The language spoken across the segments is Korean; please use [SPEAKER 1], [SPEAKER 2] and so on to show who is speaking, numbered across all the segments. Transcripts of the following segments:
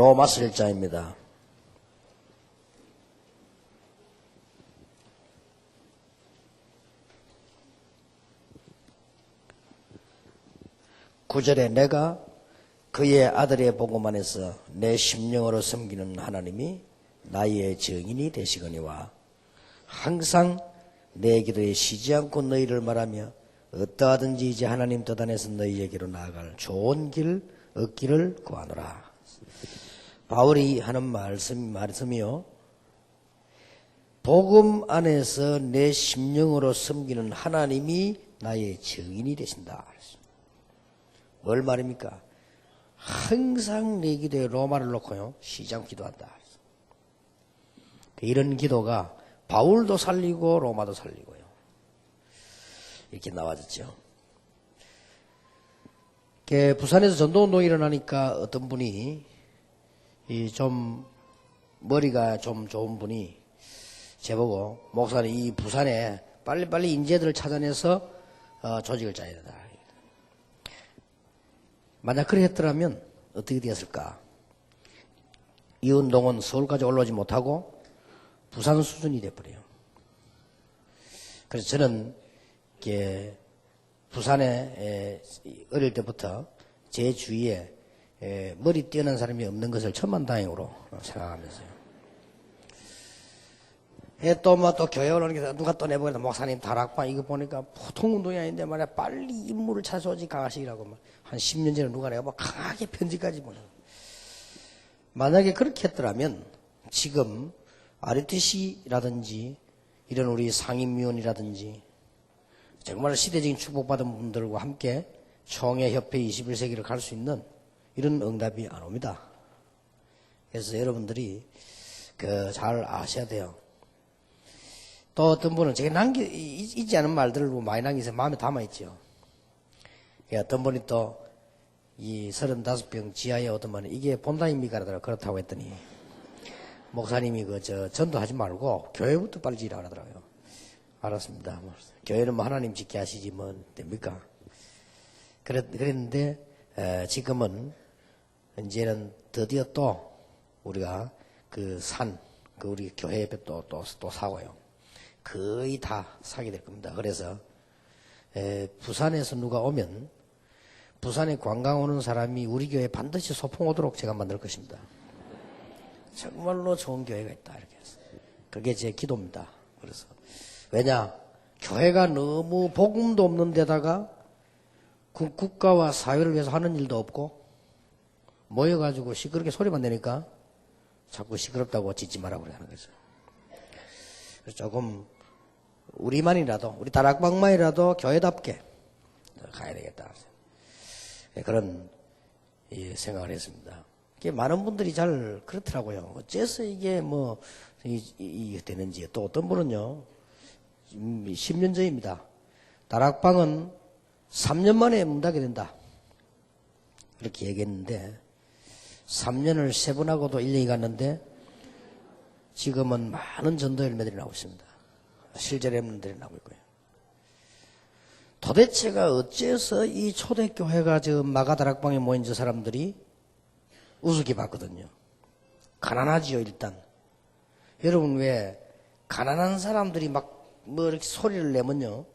[SPEAKER 1] 로마서 1장입니다. 구절에 내가 그의 아들의 복음 안에서 내 심령으로 섬기는 하나님이 나의 증인이 되시거니와 항상 내 기도에 쉬지 않고 너희를 말하며 어떠하든지 이제 하나님 뜻 안에서 너희에게로 나아갈 좋은 길 얻기를 구하노라. 바울이 하는 말씀이요. 복음 안에서 내 심령으로 섬기는 하나님이 나의 증인이 되신다. 뭘 말입니까? 항상 내 기도에 로마를 놓고요 쉬지 않고 기도한다. 이런 기도가 바울도 살리고 로마도 살리고요. 이렇게 나와졌죠. 부산에서 전도운동이 일어나니까 어떤 분이 좀 머리가 좀 좋은 분이 제보고 목사님 이 부산에 빨리빨리 인재들을 찾아내서 조직을 짜야 된다. 만약 그래 했더라면 어떻게 되었을까? 이 운동은 서울까지 올라오지 못하고 부산 수준이 돼버려요. 그래서 저는 부산에 어릴 때부터 제 주위에 머리 뛰어난 사람이 없는 것을 천만다행으로 생각하면서요. 또 교회 오는 게 누가 또 내보겠다. 목사님 다락방 이거 보니까 보통 운동이 아닌데 말이야 빨리 인물을 찾아오지 강하시라고 한 10년 전에 누가 내가 강하게 편지까지 보내. 만약에 그렇게 했더라면 지금 RTC라든지 이런 우리 상임위원이라든지 정말 시대적인 축복받은 분들과 함께 총회협회 21세기를 갈 수 있는 이런 응답이 안 옵니다. 그래서 여러분들이 잘 아셔야 돼요. 또 어떤 분은 제가 잊지 않은 말들을 많이 남겨서 마음에 담아있죠. 어떤 분이 또 이 35병 지하에 어떤 분이 이게 본당입니까? 그렇다고 했더니 목사님이 전도하지 말고 교회부터 빨리 지으라고 하더라고요. 알았습니다. 교회는 하나님 짓게 하시지 뭐 됩니까? 그랬는데 지금은 이제는 드디어 또 우리가 우리 교회 옆에 또 사고요. 거의 다 사게 될 겁니다. 그래서 부산에서 누가 오면 부산에 관광 오는 사람이 우리 교회에 반드시 소풍 오도록 제가 만들 것입니다. 정말로 좋은 교회가 있다 이렇게 해서 그게 제 기도입니다. 그래서 왜냐 교회가 너무 복음도 없는 데다가 국가와 사회를 위해서 하는 일도 없고 모여가지고 시끄럽게 소리만 내니까 자꾸 시끄럽다고 짓지 말라고 하는 거죠. 그래서 조금 우리만이라도 우리 다락방만이라도 교회답게 가야 되겠다 그런 생각을 했습니다. 많은 분들이 잘 그렇더라고요. 어째서 이게 이게 되는지. 또 어떤 분은요 10년 전입니다. 다락방은 3년 만에 문 닫게 된다 이렇게 얘기했는데 3년을 3번 하고도 1년이 갔는데 지금은 많은 전도 열매들이 나오고 있습니다. 실제 렘넌트들이 나오고 있고요. 도대체가 어째서 이 초대교회가 마가다락방에 모인 저 사람들이 우습게 봤거든요. 가난하지요 일단. 여러분 왜 가난한 사람들이 이렇게 소리를 내면요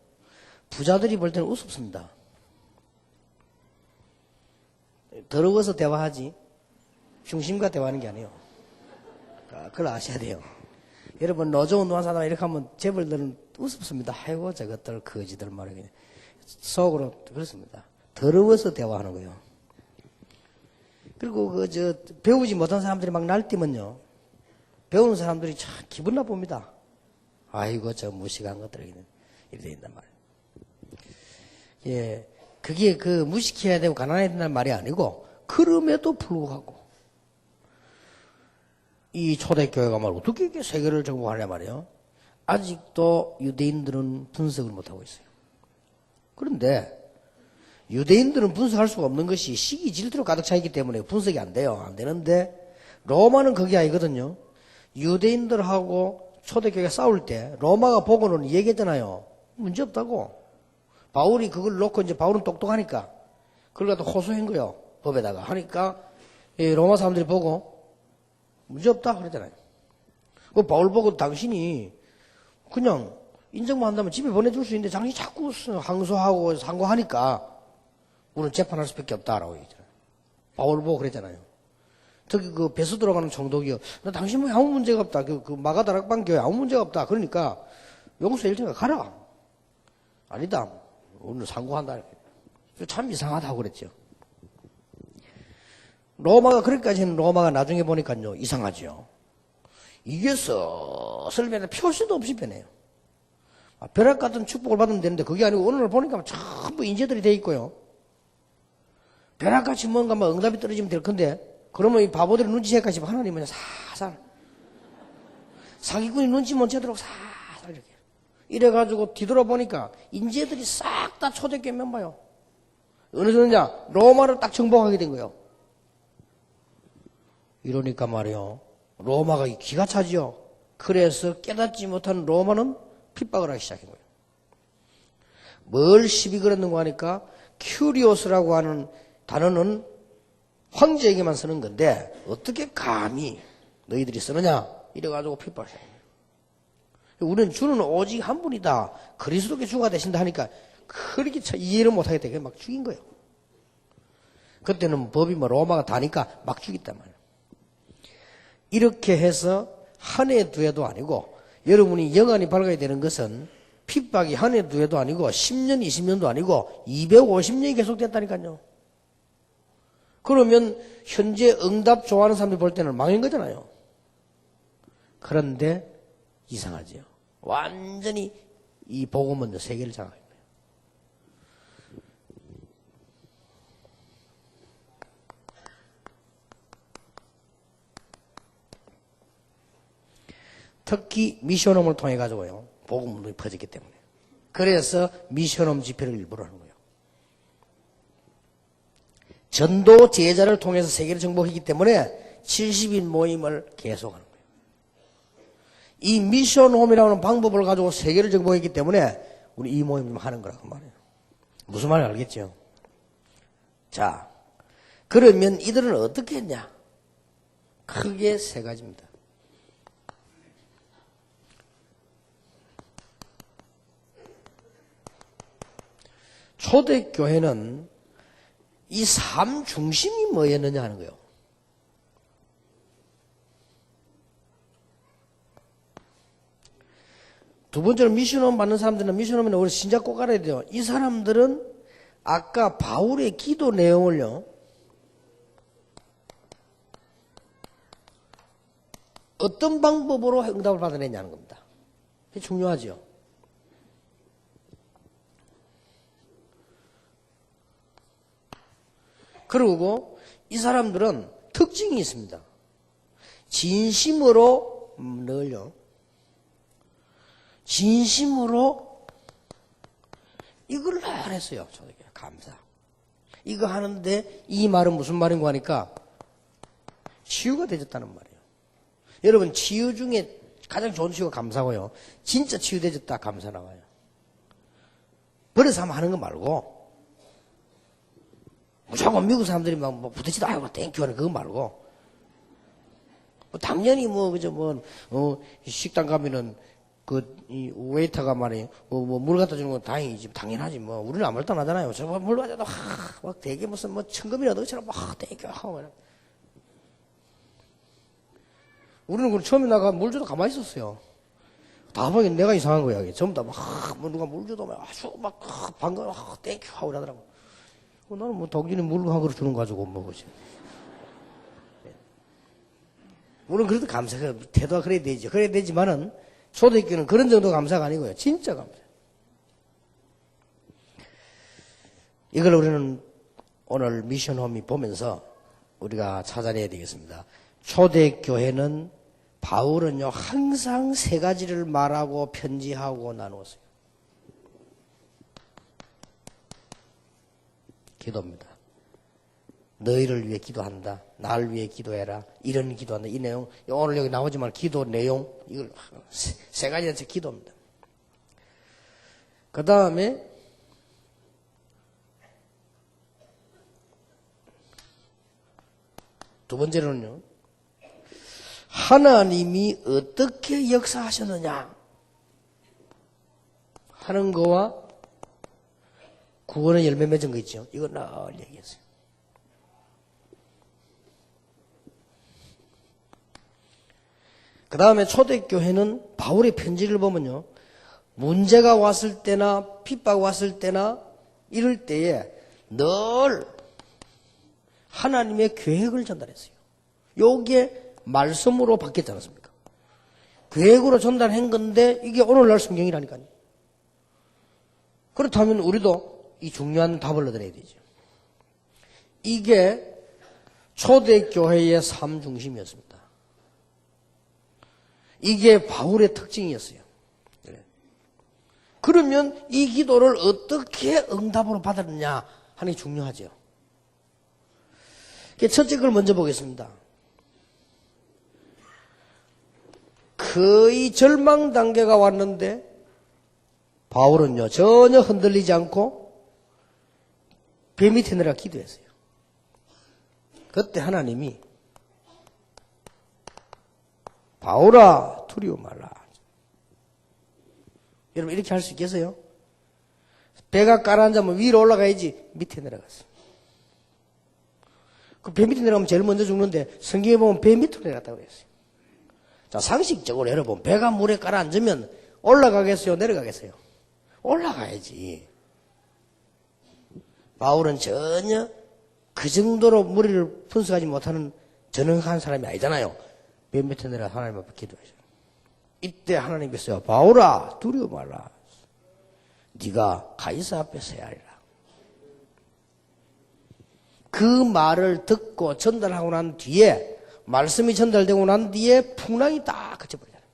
[SPEAKER 1] 부자들이 볼 때는 우습습니다. 더러워서 대화하지 중심과 대화하는 게 아니에요. 그걸 아셔야 돼요. 여러분 노조 운동한 사람 이렇게 하면 재벌들은 우습습니다. 아이고 저것들 거지들 말이야. 속으로 그렇습니다. 더러워서 대화하는 거예요. 그리고 배우지 못한 사람들이 막 날뛰면요 배우는 사람들이 참 기분 나쁩니다. 아이고 저 무식한 것들이 이렇게 된단 말이에요. 그게 무식해야 되고 가난해야 된다는 말이 아니고 그럼에도 불구하고 이 초대교회가 어떻게 이렇게 세계를 정복하냐 말이에요. 아직도 유대인들은 분석을 못하고 있어요. 그런데 유대인들은 분석할 수가 없는 것이 시기 질투로 가득 차 있기 때문에 분석이 안 돼요. 안 되는데 로마는 그게 아니거든요. 유대인들하고 초대교회가 싸울 때 로마가 보고는 얘기했잖아요. 문제 없다고. 바울이 그걸 놓고 이제 바울은 똑똑하니까 그걸 갖다 호소한 거예요. 법에다가 하니까 로마 사람들이 보고 문제 없다 그랬잖아요. 그 바울 보고 당신이 그냥 인정만 한다면 집에 보내줄 수 있는데 당신이 자꾸 항소하고 상고하니까 우리는 재판할 수밖에 없다라고 얘기했잖아요. 바울 보고 그랬잖아요. 저기 그 배수 들어가는 총독이요. 나 당신 뭐 아무 문제가 없다. 그 마가다락방 교회 아무 문제가 없다. 그러니까 용서 일정가 가라. 아니다. 오늘 상고한다. 참 이상하다고 그랬죠. 로마가 그렇게까지 했는 로마가 나중에 보니까요 이상하죠. 이게 슬슬 변해. 표시도 없이 변해요. 벼락 같은 축복을 받으면 되는데 그게 아니고 오늘 보니까 전부 인재들이 돼 있고요. 벼락같이 뭔가 막 응답이 떨어지면 될 건데 그러면 이 바보들이 눈치채까지 하나님은 살살 사기꾼이 눈치 못 채도록 살살 이렇게 이래가지고 뒤돌아보니까 인재들이 싹 다 초대교회 멤버요. 어느 정도냐 로마를 딱 정복하게 된 거예요. 이러니까 말이요 로마가 기가 차지요. 그래서 깨닫지 못한 로마는 핍박을 하기 시작한 거예요. 뭘 시비 걸었는가 하니까 큐리오스라고 하는 단어는 황제에게만 쓰는 건데 어떻게 감히 너희들이 쓰느냐 이래가지고 핍박을 시작한 거예요. 우리는 주는 오직 한 분이다. 그리스도께 주가 되신다 하니까 그렇게 이해를 못하게 되게 막 죽인 거예요. 그때는 법이 뭐 로마가 다니까 막 죽였단 말이에요. 이렇게 해서 한 해 두 해도 아니고 여러분이 영안이 밝아야 되는 것은 핍박이 한 해 두 해도 아니고 10년 20년도 아니고 250년이 계속됐다니까요. 그러면 현재 응답 좋아하는 사람들이 볼 때는 망한 거잖아요. 그런데 이상하죠. 완전히 이 복음은 세계를 장악한 거예요. 특히 미션홈을 통해 가지고요. 복음이 퍼졌기 때문에. 그래서 미션홈 집회를 일부러 하는 거예요. 전도 제자를 통해서 세계를 정복했기 때문에 70인 모임을 계속하는 거예요. 이 미션홈이라는 방법을 가지고 세계를 정복했기 때문에 우리 이 모임 좀 하는 거라고 말해요. 무슨 말인지 알겠죠? 자, 그러면 이들은 어떻게 했냐? 크게 세 가지입니다. 초대교회는 이 삶 중심이 뭐였느냐 하는 거예요. 두 번째로 미션홈 받는 사람들은 미션홈이나 우리 신작 꼭 알아야 돼요. 이 사람들은 아까 바울의 기도 내용을요. 어떤 방법으로 응답을 받아내냐는 겁니다. 그게 중요하죠. 그리고 이 사람들은 특징이 있습니다. 진심으로 늘요. 진심으로 이걸 늘 했어요. 저에게 감사. 이거 하는데 이 말은 무슨 말인가 하니까 치유가 되졌다는 말이에요. 여러분 치유 중에 가장 좋은 치유가 감사고요. 진짜 치유되졌다 감사 나와요. 버려서 한번 하는 거 말고 무조건 미국 사람들이 막 부딪히다 아이고 땡큐 하는 그거 말고 당연히 식당 가면은 이 웨이터가 말이에요. 물 갖다 주는 건 다행이지. 당연하지. 우리는 아무 말도 안 하잖아요. 저 물 가져도 막 되게 무슨 천금이라도 그처럼 막 땡큐 하고 우리는 그 처음에 나가 물 줘도 가만히 있었어요. 다 보기엔 내가 이상한 거야. 전부 다 누가 물 줘도 아주 반가워 땡큐 하고 그러더라고. 나는 독일이 물 한 그릇 주는 거 가지고 뭐지. 물론 그래도 감사가 태도가 그래야 되죠. 그래야 되지만은 초대교회는 그런 정도 감사가 아니고요. 진짜 감사. 이걸 우리는 오늘 미션홈이 보면서 우리가 찾아내야 되겠습니다. 초대교회는 바울은요 항상 세 가지를 말하고 편지하고 나누었어요. 기도입니다. 너희를 위해 기도한다. 나를 위해 기도해라. 이런 기도한다. 이 내용 오늘 여기 나오지만 기도 내용 이걸 세 가지에서 기도입니다. 그 다음에 두 번째로는요. 하나님이 어떻게 역사하셨느냐 하는 거와 구원의 열매 맺은 거 있죠. 이거 늘 얘기했어요. 그 다음에 초대교회는 바울의 편지를 보면요. 문제가 왔을 때나 핍박 왔을 때나 이럴 때에 늘 하나님의 계획을 전달했어요. 요게 말씀으로 바뀌었지 않았습니까? 계획으로 전달한 건데 이게 오늘날 성경이라니까요. 그렇다면 우리도 이 중요한 답을 얻어내야 되죠. 이게 초대교회의 삶 중심이었습니다. 이게 바울의 특징이었어요. 그러면 이 기도를 어떻게 응답으로 받았느냐 하는 게 중요하죠. 첫째 걸 먼저 보겠습니다. 거의 절망 단계가 왔는데 바울은요 전혀 흔들리지 않고 배 밑에 내려가 기도했어요. 그때 하나님이 바울아 두려워 말라. 여러분 이렇게 할 수 있겠어요? 배가 가라앉으면 위로 올라가야지 밑에 내려갔어. 그 배 밑에 내려가면 제일 먼저 죽는데 성경에 보면 배 밑으로 내려갔다고 그랬어요. 자, 상식적으로 여러분 배가 물에 가라앉으면 올라가겠어요? 내려가겠어요? 올라가야지. 바울은 전혀 그 정도로 무리를 분석하지 못하는 전능한 사람이 아니잖아요. 배 밑에 내려 하나님 앞에 기도하셔요. 이때 하나님께서 바울아 두려워 말라. 네가 가이사 앞에 서야 하리라. 그 말을 듣고 전달하고 난 뒤에 말씀이 전달되고 난 뒤에 풍랑이 딱 그쳐버리잖아요.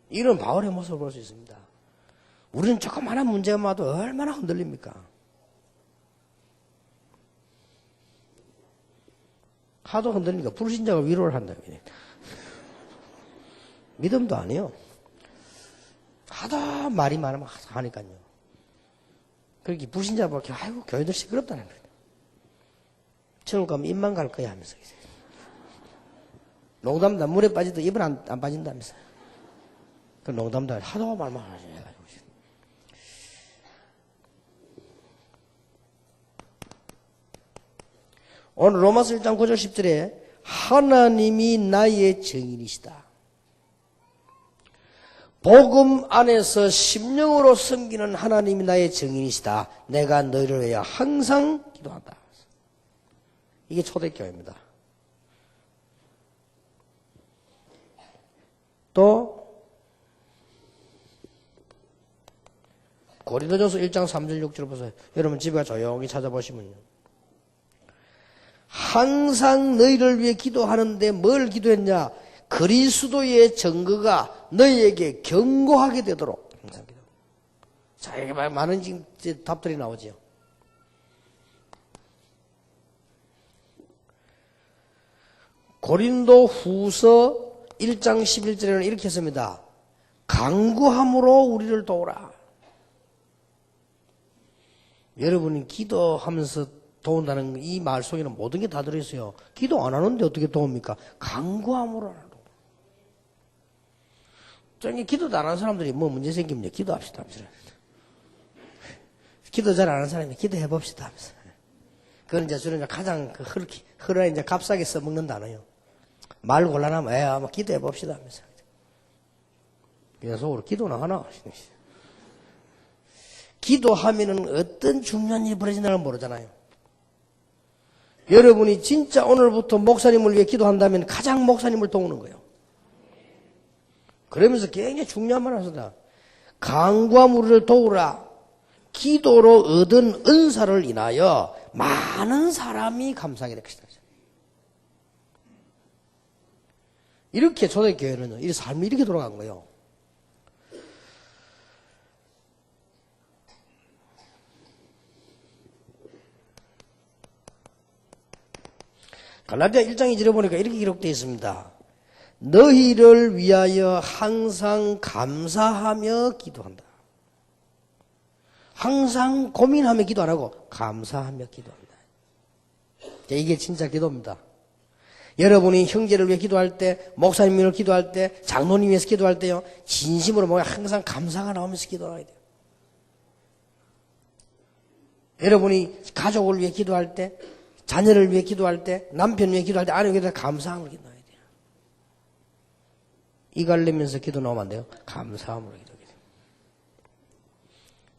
[SPEAKER 1] 이런 바울의 모습을 볼 수 있습니다. 우리는 조그마한 문제가 와도 얼마나 흔들립니까? 하도 흔들리니까 불신자가 위로를 한다. 믿음도 아니에요. 하도 말이 많으면 하니까요. 그렇게 불신자 보고 아이고 교회들 시끄럽다는 거예요. 천국 가면 입만 갈 거야 하면서. 농담도 물에 빠지도 입은 안 빠진다면서. 그 농담도 하도 말만 하셔. 오늘 로마서 1장 9절 10절에 하나님이 나의 증인이시다. 복음 안에서 심령으로 섬기는 하나님이 나의 증인이시다. 내가 너희를 위하여 항상 기도한다. 이게 초대교회입니다. 또 고린도전서 1장 3절 6절 보세요. 여러분 집에 조용히 찾아보시면요. 항상 너희를 위해 기도하는데 뭘 기도했냐? 그리스도의 증거가 너희에게 견고하게 되도록 항상 기도. 자, 이게 많은 답들이 나오죠. 고린도 후서 1장 11절에는 이렇게 했습니다. 간구함으로 우리를 도우라. 여러분이 기도하면서 도운다는 이 말 속에는 모든 게 다 들어있어요. 기도 안 하는데 어떻게 도웁니까? 간구함으로 하라. 저기 기도도 안 하는 사람들이 뭐 문제 생기면 기도합시다 하면서. 기도 잘 안 하는 사람이 기도해 봅시다 하면서. 그건 이제 주로 가장 흐르게 이제 값싸게 써먹는 단어예요. 말 곤란하면 아마 기도해 봅시다 하면서. 그냥 속으로 기도나 하나. 기도하면은 어떤 중요한 일이 벌어진다는 걸 모르잖아요. 여러분이 진짜 오늘부터 목사님을 위해 기도한다면 가장 목사님을 도우는 거예요. 그러면서 굉장히 중요한 말을 하셨다. 간구함 우리를 도우라. 기도로 얻은 은사를 인하여 많은 사람이 감사하게 될 것이다. 이렇게 초대교회는 이 삶이 이렇게 돌아간 거예요. 갈라디아 1장 2절에 보니까 이렇게 기록되어 있습니다. 너희를 위하여 항상 감사하며 기도한다. 항상 고민하며 기도 안 하고 감사하며 기도한다. 이게 진짜 기도입니다. 여러분이 형제를 위해 기도할 때, 목사님을 위해 기도할 때, 장로님 위해서 기도할 때요, 진심으로 뭐야 항상 감사가 나오면서 기도해야 돼요. 여러분이 가족을 위해 기도할 때, 자녀를 위해 기도할 때, 남편 위해 기도할 때, 아내를 위해 감사함으로 기도해야 돼요. 이갈리면서 기도 나오면 안 돼요. 감사함으로 기도해야 돼요.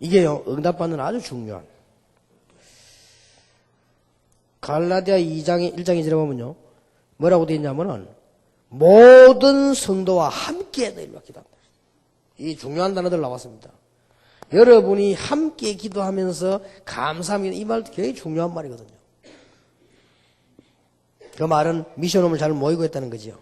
[SPEAKER 1] 이게요, 응답받는 아주 중요한. 갈라디아 2장 1장 2절에 보면요, 뭐라고 되어 있냐면은 모든 성도와 함께 너희를 기도한다. 이 중요한 단어들 나왔습니다. 여러분이 함께 기도하면서 감사합니다. 이 말도 굉장히 중요한 말이거든요. 그 말은 미션홈을 잘 모이고 있다는 거지요.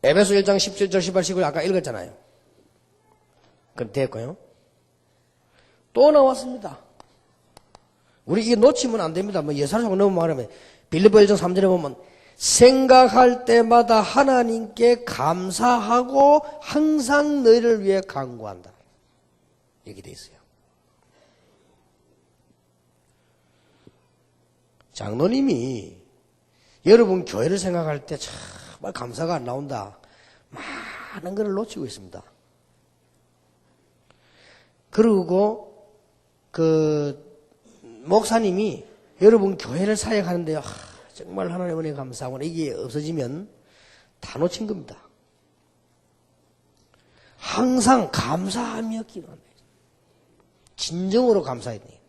[SPEAKER 1] 에베소 1장 17절 18, 19절 아까 읽었잖아요. 그럼 됐고요. 또 나왔습니다. 우리 이게 놓치면 안 됩니다. 뭐 예사를 너무 말하면 빌립보 1장 3절에 보면 생각할 때마다 하나님께 감사하고 항상 너희를 위해 간구한다. 이렇게 돼 있어요. 장로님이 여러분 교회를 생각할 때 정말 감사가 안 나온다. 많은 것을 놓치고 있습니다. 그리고 목사님이 여러분 교회를 사역하는데요. 정말 하나님 은혜 감사하고 이게 없어지면 다 놓친 겁니다. 항상 감사하며 기도한다. 진정으로 감사해야 돼요.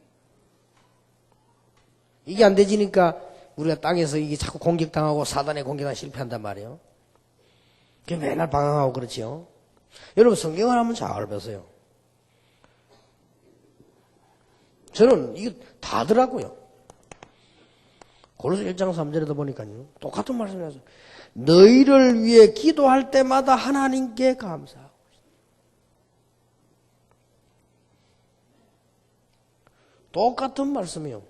[SPEAKER 1] 이게 안 되지니까 우리가 땅에서 이게 자꾸 공격당하고 사단의 공격에 실패한단 말이에요. 그게 맨날 방황하고 그렇지요. 여러분 성경을 한번 잘 보세요. 저는 이게 다더라고요. 고린도서 1장 3절에도 보니까요. 똑같은 말씀을 하세요. 너희를 위해 기도할 때마다 하나님께 감사하고 있다. 똑같은 말씀이요.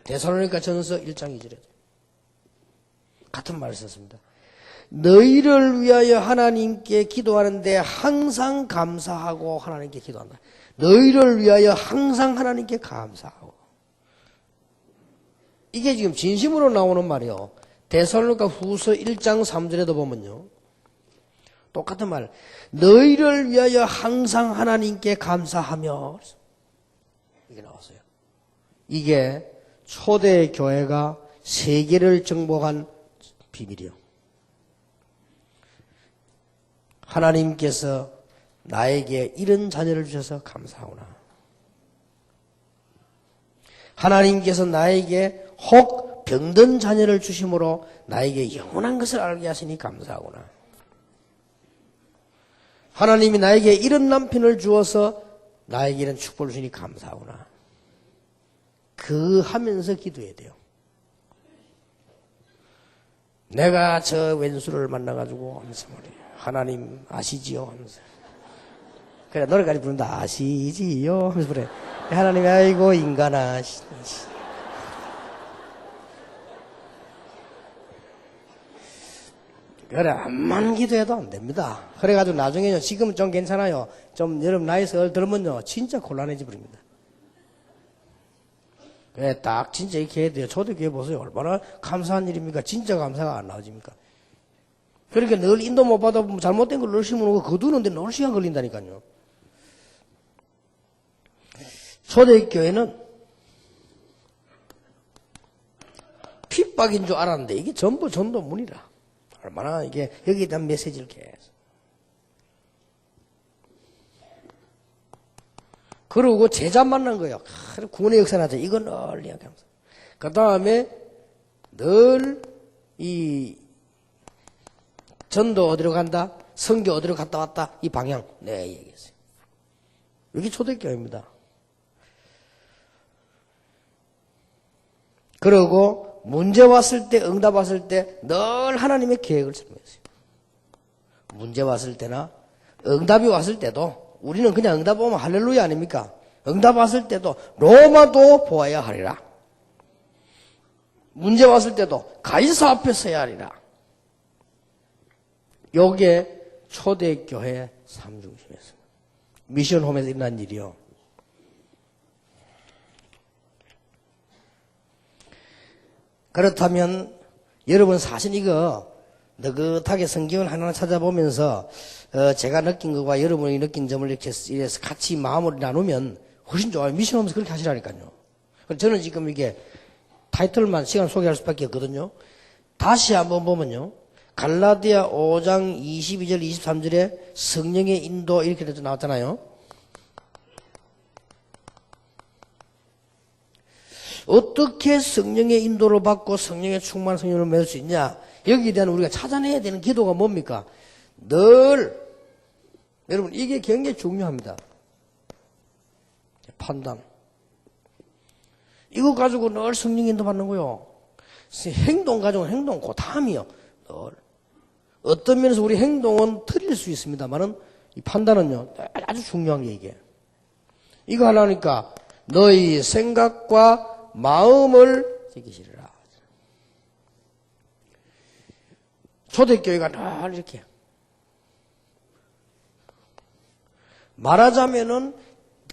[SPEAKER 1] 데살로니가 전서 1장 2절에도 같은 말을 썼습니다. 너희를 위하여 하나님께 기도하는데 항상 감사하고 하나님께 기도한다. 너희를 위하여 항상 하나님께 감사하고. 이게 지금 진심으로 나오는 말이요. 데살로니가 후서 1장 3절에도 보면요. 똑같은 말. 너희를 위하여 항상 하나님께 감사하며. 이게 나왔어요. 이게 초대 교회가 세계를 정복한 비밀이요. 하나님께서 나에게 이런 자녀를 주셔서 감사하구나. 하나님께서 나에게 혹 병든 자녀를 주심으로 나에게 영원한 것을 알게 하시니 감사하구나. 하나님이 나에게 이런 남편을 주어서 나에게 이런 축복을 주시니 감사하구나. 그 하면서 기도해야 돼요. 내가 저 왼수를 만나가지고 하면서 말이에요. 하나님 아시지요? 하면서. 그래, 노래까지 부른다. 아시지요? 하면서 그래. 하나님, 아이고, 인간아. 그래, 암만 기도해도 안 됩니다. 그래가지고 나중에요. 지금은 좀 괜찮아요. 좀 여러분 나이에서 들으면요. 진짜 곤란해져 버립니다. 그래, 딱 진짜 이렇게 해야 돼요. 초대교회 보세요. 얼마나 감사한 일입니까? 진짜 감사가 안 나와집니까? 그러니까 늘 인도 못 받아보면 잘못된 걸 늘 심어놓고 거두는데 늘 시간 걸린다니까요. 초대교회는 핍박인 줄 알았는데 이게 전부 전도문이라. 얼마나 이게 여기에 대한 메시지를 계속. 그러고 제자 만난 거예요. 구원의 역사 나죠. 이건 널리 이야기하면서. 그 다음에 늘 이 전도 어디로 간다? 선교 어디로 갔다 왔다? 이 방향. 네, 얘기했어요. 여기 초대교회입니다. 그리고 문제 왔을 때, 응답 왔을 때 늘 하나님의 계획을 설명했어요. 문제 왔을 때나 응답이 왔을 때도 우리는 그냥 응답 오면 할렐루야 아닙니까? 응답 왔을 때도 로마도 보아야 하리라. 문제 왔을 때도 가이사 앞에 서야 하리라. 요게 초대교회의 삶중심이었습니다. 미션홈에서 일어난 일이요. 그렇다면 여러분 사실 이거 느긋하게 성경을 하나하나 찾아보면서 제가 느낀 것과 여러분이 느낀 점을 이렇게 이래서 같이 마음을 나누면 훨씬 좋아요. 미션홈에서 그렇게 하시라니까요. 저는 지금 이게 타이틀만 시간 소개할 수밖에 없거든요. 다시 한번 보면요. 갈라디아 5장 22절 23절에 성령의 인도 이렇게 나왔잖아요. 어떻게 성령의 인도를 받고 성령의 충만 성령을 맺을 수 있냐? 여기에 대한 우리가 찾아내야 되는 기도가 뭡니까? 늘 여러분 이게 굉장히 중요합니다. 판단. 이거 가지고 늘 성령 인도 받는 거요. 행동 가지고 행동 고담이요. 늘. 어떤 면에서 우리 행동은 틀릴 수 있습니다만은 이 판단은요 아주 중요한 게 이게. 이거 하려니까 너희 생각과 마음을 지키시리라. 초대교회가 늘 이렇게 말하자면은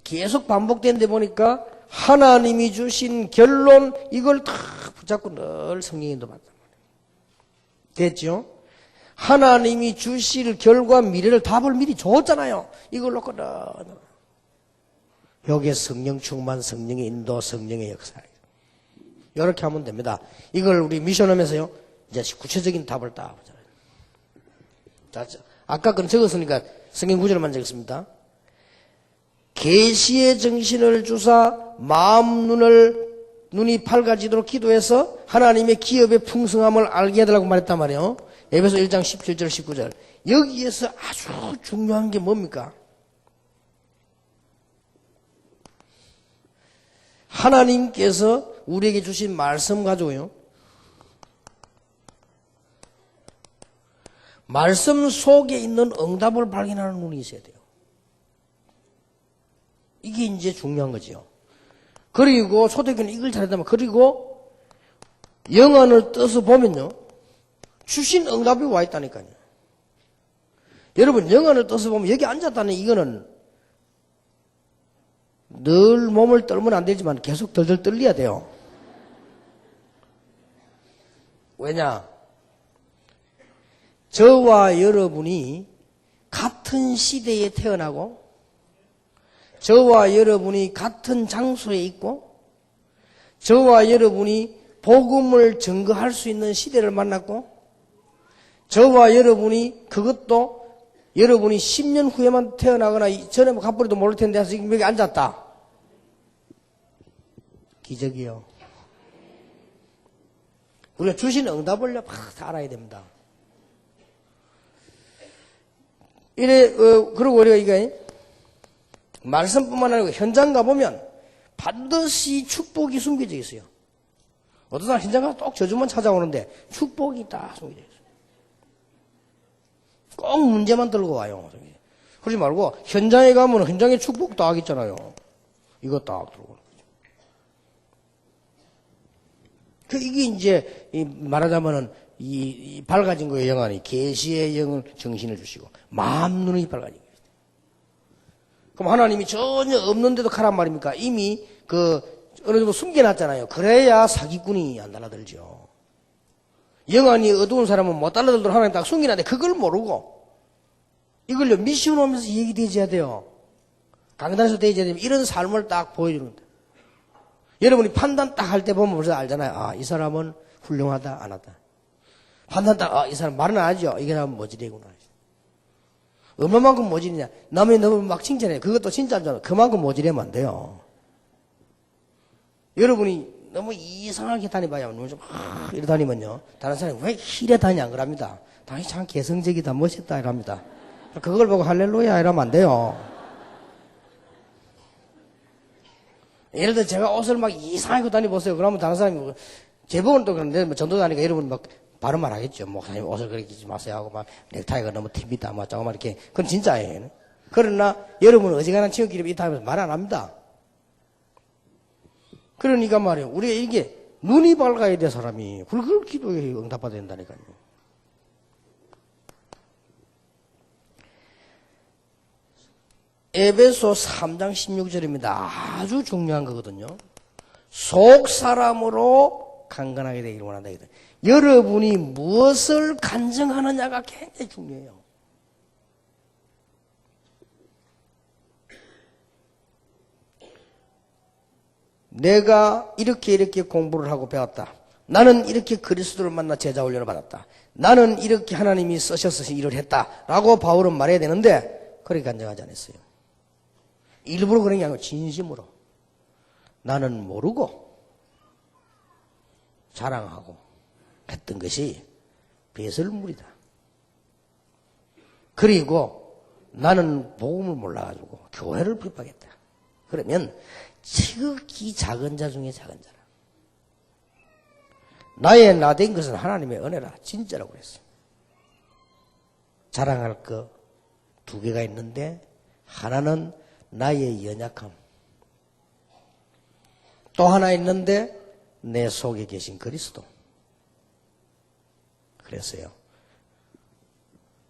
[SPEAKER 1] 계속 반복되는데 보니까 하나님이 주신 결론 이걸 다 붙잡고 늘 성령인도 받단 말이에요. 됐죠? 하나님이 주실 결과 미래를 답을 미리 줬잖아요. 이걸 놓고 늘 여기에 성령 충만, 성령의 인도, 성령의 역사. 이렇게 하면 됩니다. 이걸 우리 미션홈에서요 이제 구체적인 답을 딱 보잖아요. 자, 아까 건 적었으니까 성경 구절만 적었습니다. 계시의 정신을 주사 마음 눈이 밝아지도록 기도해서 하나님의 기업의 풍성함을 알게 해달라고 말했단 말이에요. 에베소 1장 17절 19절. 여기에서 아주 중요한 게 뭡니까? 하나님께서 우리에게 주신 말씀 가지고요. 말씀 속에 있는 응답을 발견하는 눈이 있어야 돼요. 이게 이제 중요한 거죠. 그리고 초대교회는 이걸 잘했다면 그리고 영안을 떠서 보면요. 주신 응답이 와 있다니까요. 여러분 영안을 떠서 보면 여기 앉았다는 이거는 늘 몸을 떨면 안 되지만 계속 덜덜 떨려야 돼요. 왜냐? 저와 여러분이 같은 시대에 태어나고 저와 여러분이 같은 장소에 있고 저와 여러분이 복음을 증거할 수 있는 시대를 만났고 저와 여러분이 그것도 여러분이 10년 후에만 태어나거나 전에 뭐 갑부리도 모를 텐데 지금 여기 앉았다. 기적이요. 우리가 주신 응답을 막 다 알아야 됩니다. 그리고 우리가 이게 말씀뿐만 아니고 현장 가보면 반드시 축복이 숨겨져 있어요. 어떤 사람 현장 가서 꼭 저주만 찾아오는데 축복이 딱 숨겨져 있어요. 꼭 문제만 들고 와요. 그러지 말고 현장에 가면 현장에 축복 딱 있잖아요. 이거 딱 들고. 이게 이제 말하자면은 이 밝아진 거의 영안이 계시의 영을 정신을 주시고 마음 눈이 밝아진 거예요. 그럼 하나님이 전혀 없는데도 가란 말입니까? 이미 어느 정도 숨겨놨잖아요. 그래야 사기꾼이 안 달라들죠. 영안이 어두운 사람은 못 달라들도록 하나님 딱 숨겨놨는데 그걸 모르고 이걸요 미션 오면서 얘기되어야 돼요. 강단에서 되어야 되면 이런 삶을 딱 보여주는데 여러분이 판단 딱 할 때 보면 벌써 알잖아요. 아, 이 사람은 훌륭하다, 안 하다. 판단 딱, 이 사람 말은 안 하죠. 이 사람은 모질이구나. 얼마만큼 모질이냐. 남이 너무 막 칭찬해. 그것도 진짜인 줄 알아. 그만큼 모질하면 안 돼요. 여러분이 너무 이상하게 다니봐요. 눈 좀, 이래 다니면요. 다른 사람이 왜 이래 다니 안 그럽니다. 당신 참 개성적이다, 멋있다, 이랍니다. 그걸 보고 할렐루야, 이러면 안 돼요. 예를 들어 제가 옷을 막 이상하게 입고 다니보세요. 그러면 다른 사람이 제복은 또 그런데 뭐 전도 다니까 여러분 막 바른 말 하겠죠. 목사님 옷을 그렇게 입지 마세요 하고 막 넥타이가 너무 팁니다. 막 조금만 이렇게 그건 진짜예요. 그러나 여러분은 어지간한 친구끼리 있다 하면서 말 안 합니다. 그러니까 말이에요. 우리가 이게 눈이 밝아야 돼 사람이. 그걸 기도에 응답받아야 된다니까요. 에베소 3장 16절입니다. 아주 중요한 거거든요. 속 사람으로 강건하게 되기를 원한다. 여러분이 무엇을 간증하느냐가 굉장히 중요해요. 내가 이렇게 공부를 하고 배웠다. 나는 이렇게 그리스도를 만나 제자 훈련을 받았다. 나는 이렇게 하나님이 쓰셔서 일을 했다. 라고 바울은 말해야 되는데 그렇게 간증하지 않았어요. 일부러 그런 게 아니고 진심으로. 나는 모르고 자랑하고 했던 것이 배설물이다. 그리고 나는 복음을 몰라가지고 교회를 핍박했다. 그러면 지극히 작은 자 중에 작은 자라. 나의 나된 것은 하나님의 은혜라. 진짜라고 그랬어요. 자랑할 거 두 개가 있는데 하나는 나의 연약함. 또 하나 있는데 내 속에 계신 그리스도. 그랬어요.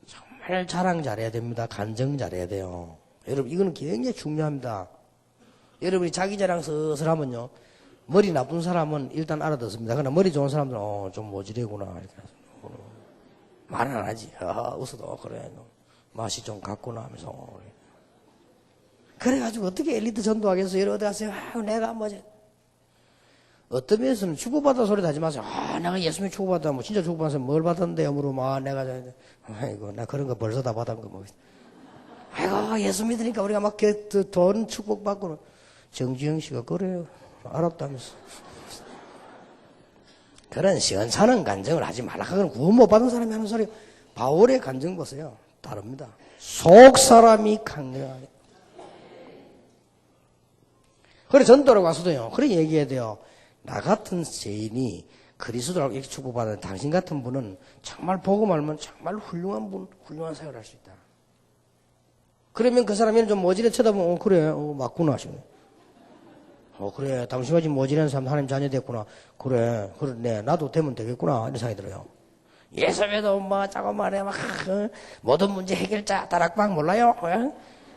[SPEAKER 1] 정말 자랑 잘해야 됩니다. 간증 잘해야 돼요. 여러분 이거는 굉장히 중요합니다. 여러분이 자기 자랑 슬슬하면요. 머리 나쁜 사람은 일단 알아듣습니다. 그러나 머리 좋은 사람들은 좀 모질이구나 이렇게 말은 안 하지. 웃어도 그래 맛이 좀 같구나 하면서 그래가지고 어떻게 엘리트 전도하겠어요? 여러 어디 가세요? 내가 뭐지? 어떤 면에서는 축복받아 소리도 하지 마세요. 내가 예수님 축복받아 뭐 진짜 축복받아서 뭘 받았는데요? 물으면 내가 아이고 나 그런 거 벌써 다 받은 거 뭐. 아이고 예수 믿으니까 우리가 막 돈 축복받고는 정주영 씨가 그래요. 알았다면서. 그런 시원찮은 간증을 하지 말라. 그건 구원 못 받은 사람이 하는 소리. 바울의 간증 보세요. 다릅니다. 속 사람이 강렬하게. 그래 전도로 가서도요. 그래 얘기해야 돼요. 나 같은 죄인이 그리스도라고 이렇게 축복받는 당신 같은 분은 정말 복음 알면 정말 훌륭한 분, 훌륭한 사역을 할 수 있다. 그러면 그 사람이 좀 모질해 쳐다보면 그래 맞구나 하시네. 그래 당신같이 모질한 사람 하나님 자녀 됐구나. 그래 네 나도 되면 되겠구나 이런 생각이 들어요. 예수님도 뭐 짜고 말해 막 모든 문제 해결자 다락방 몰라요?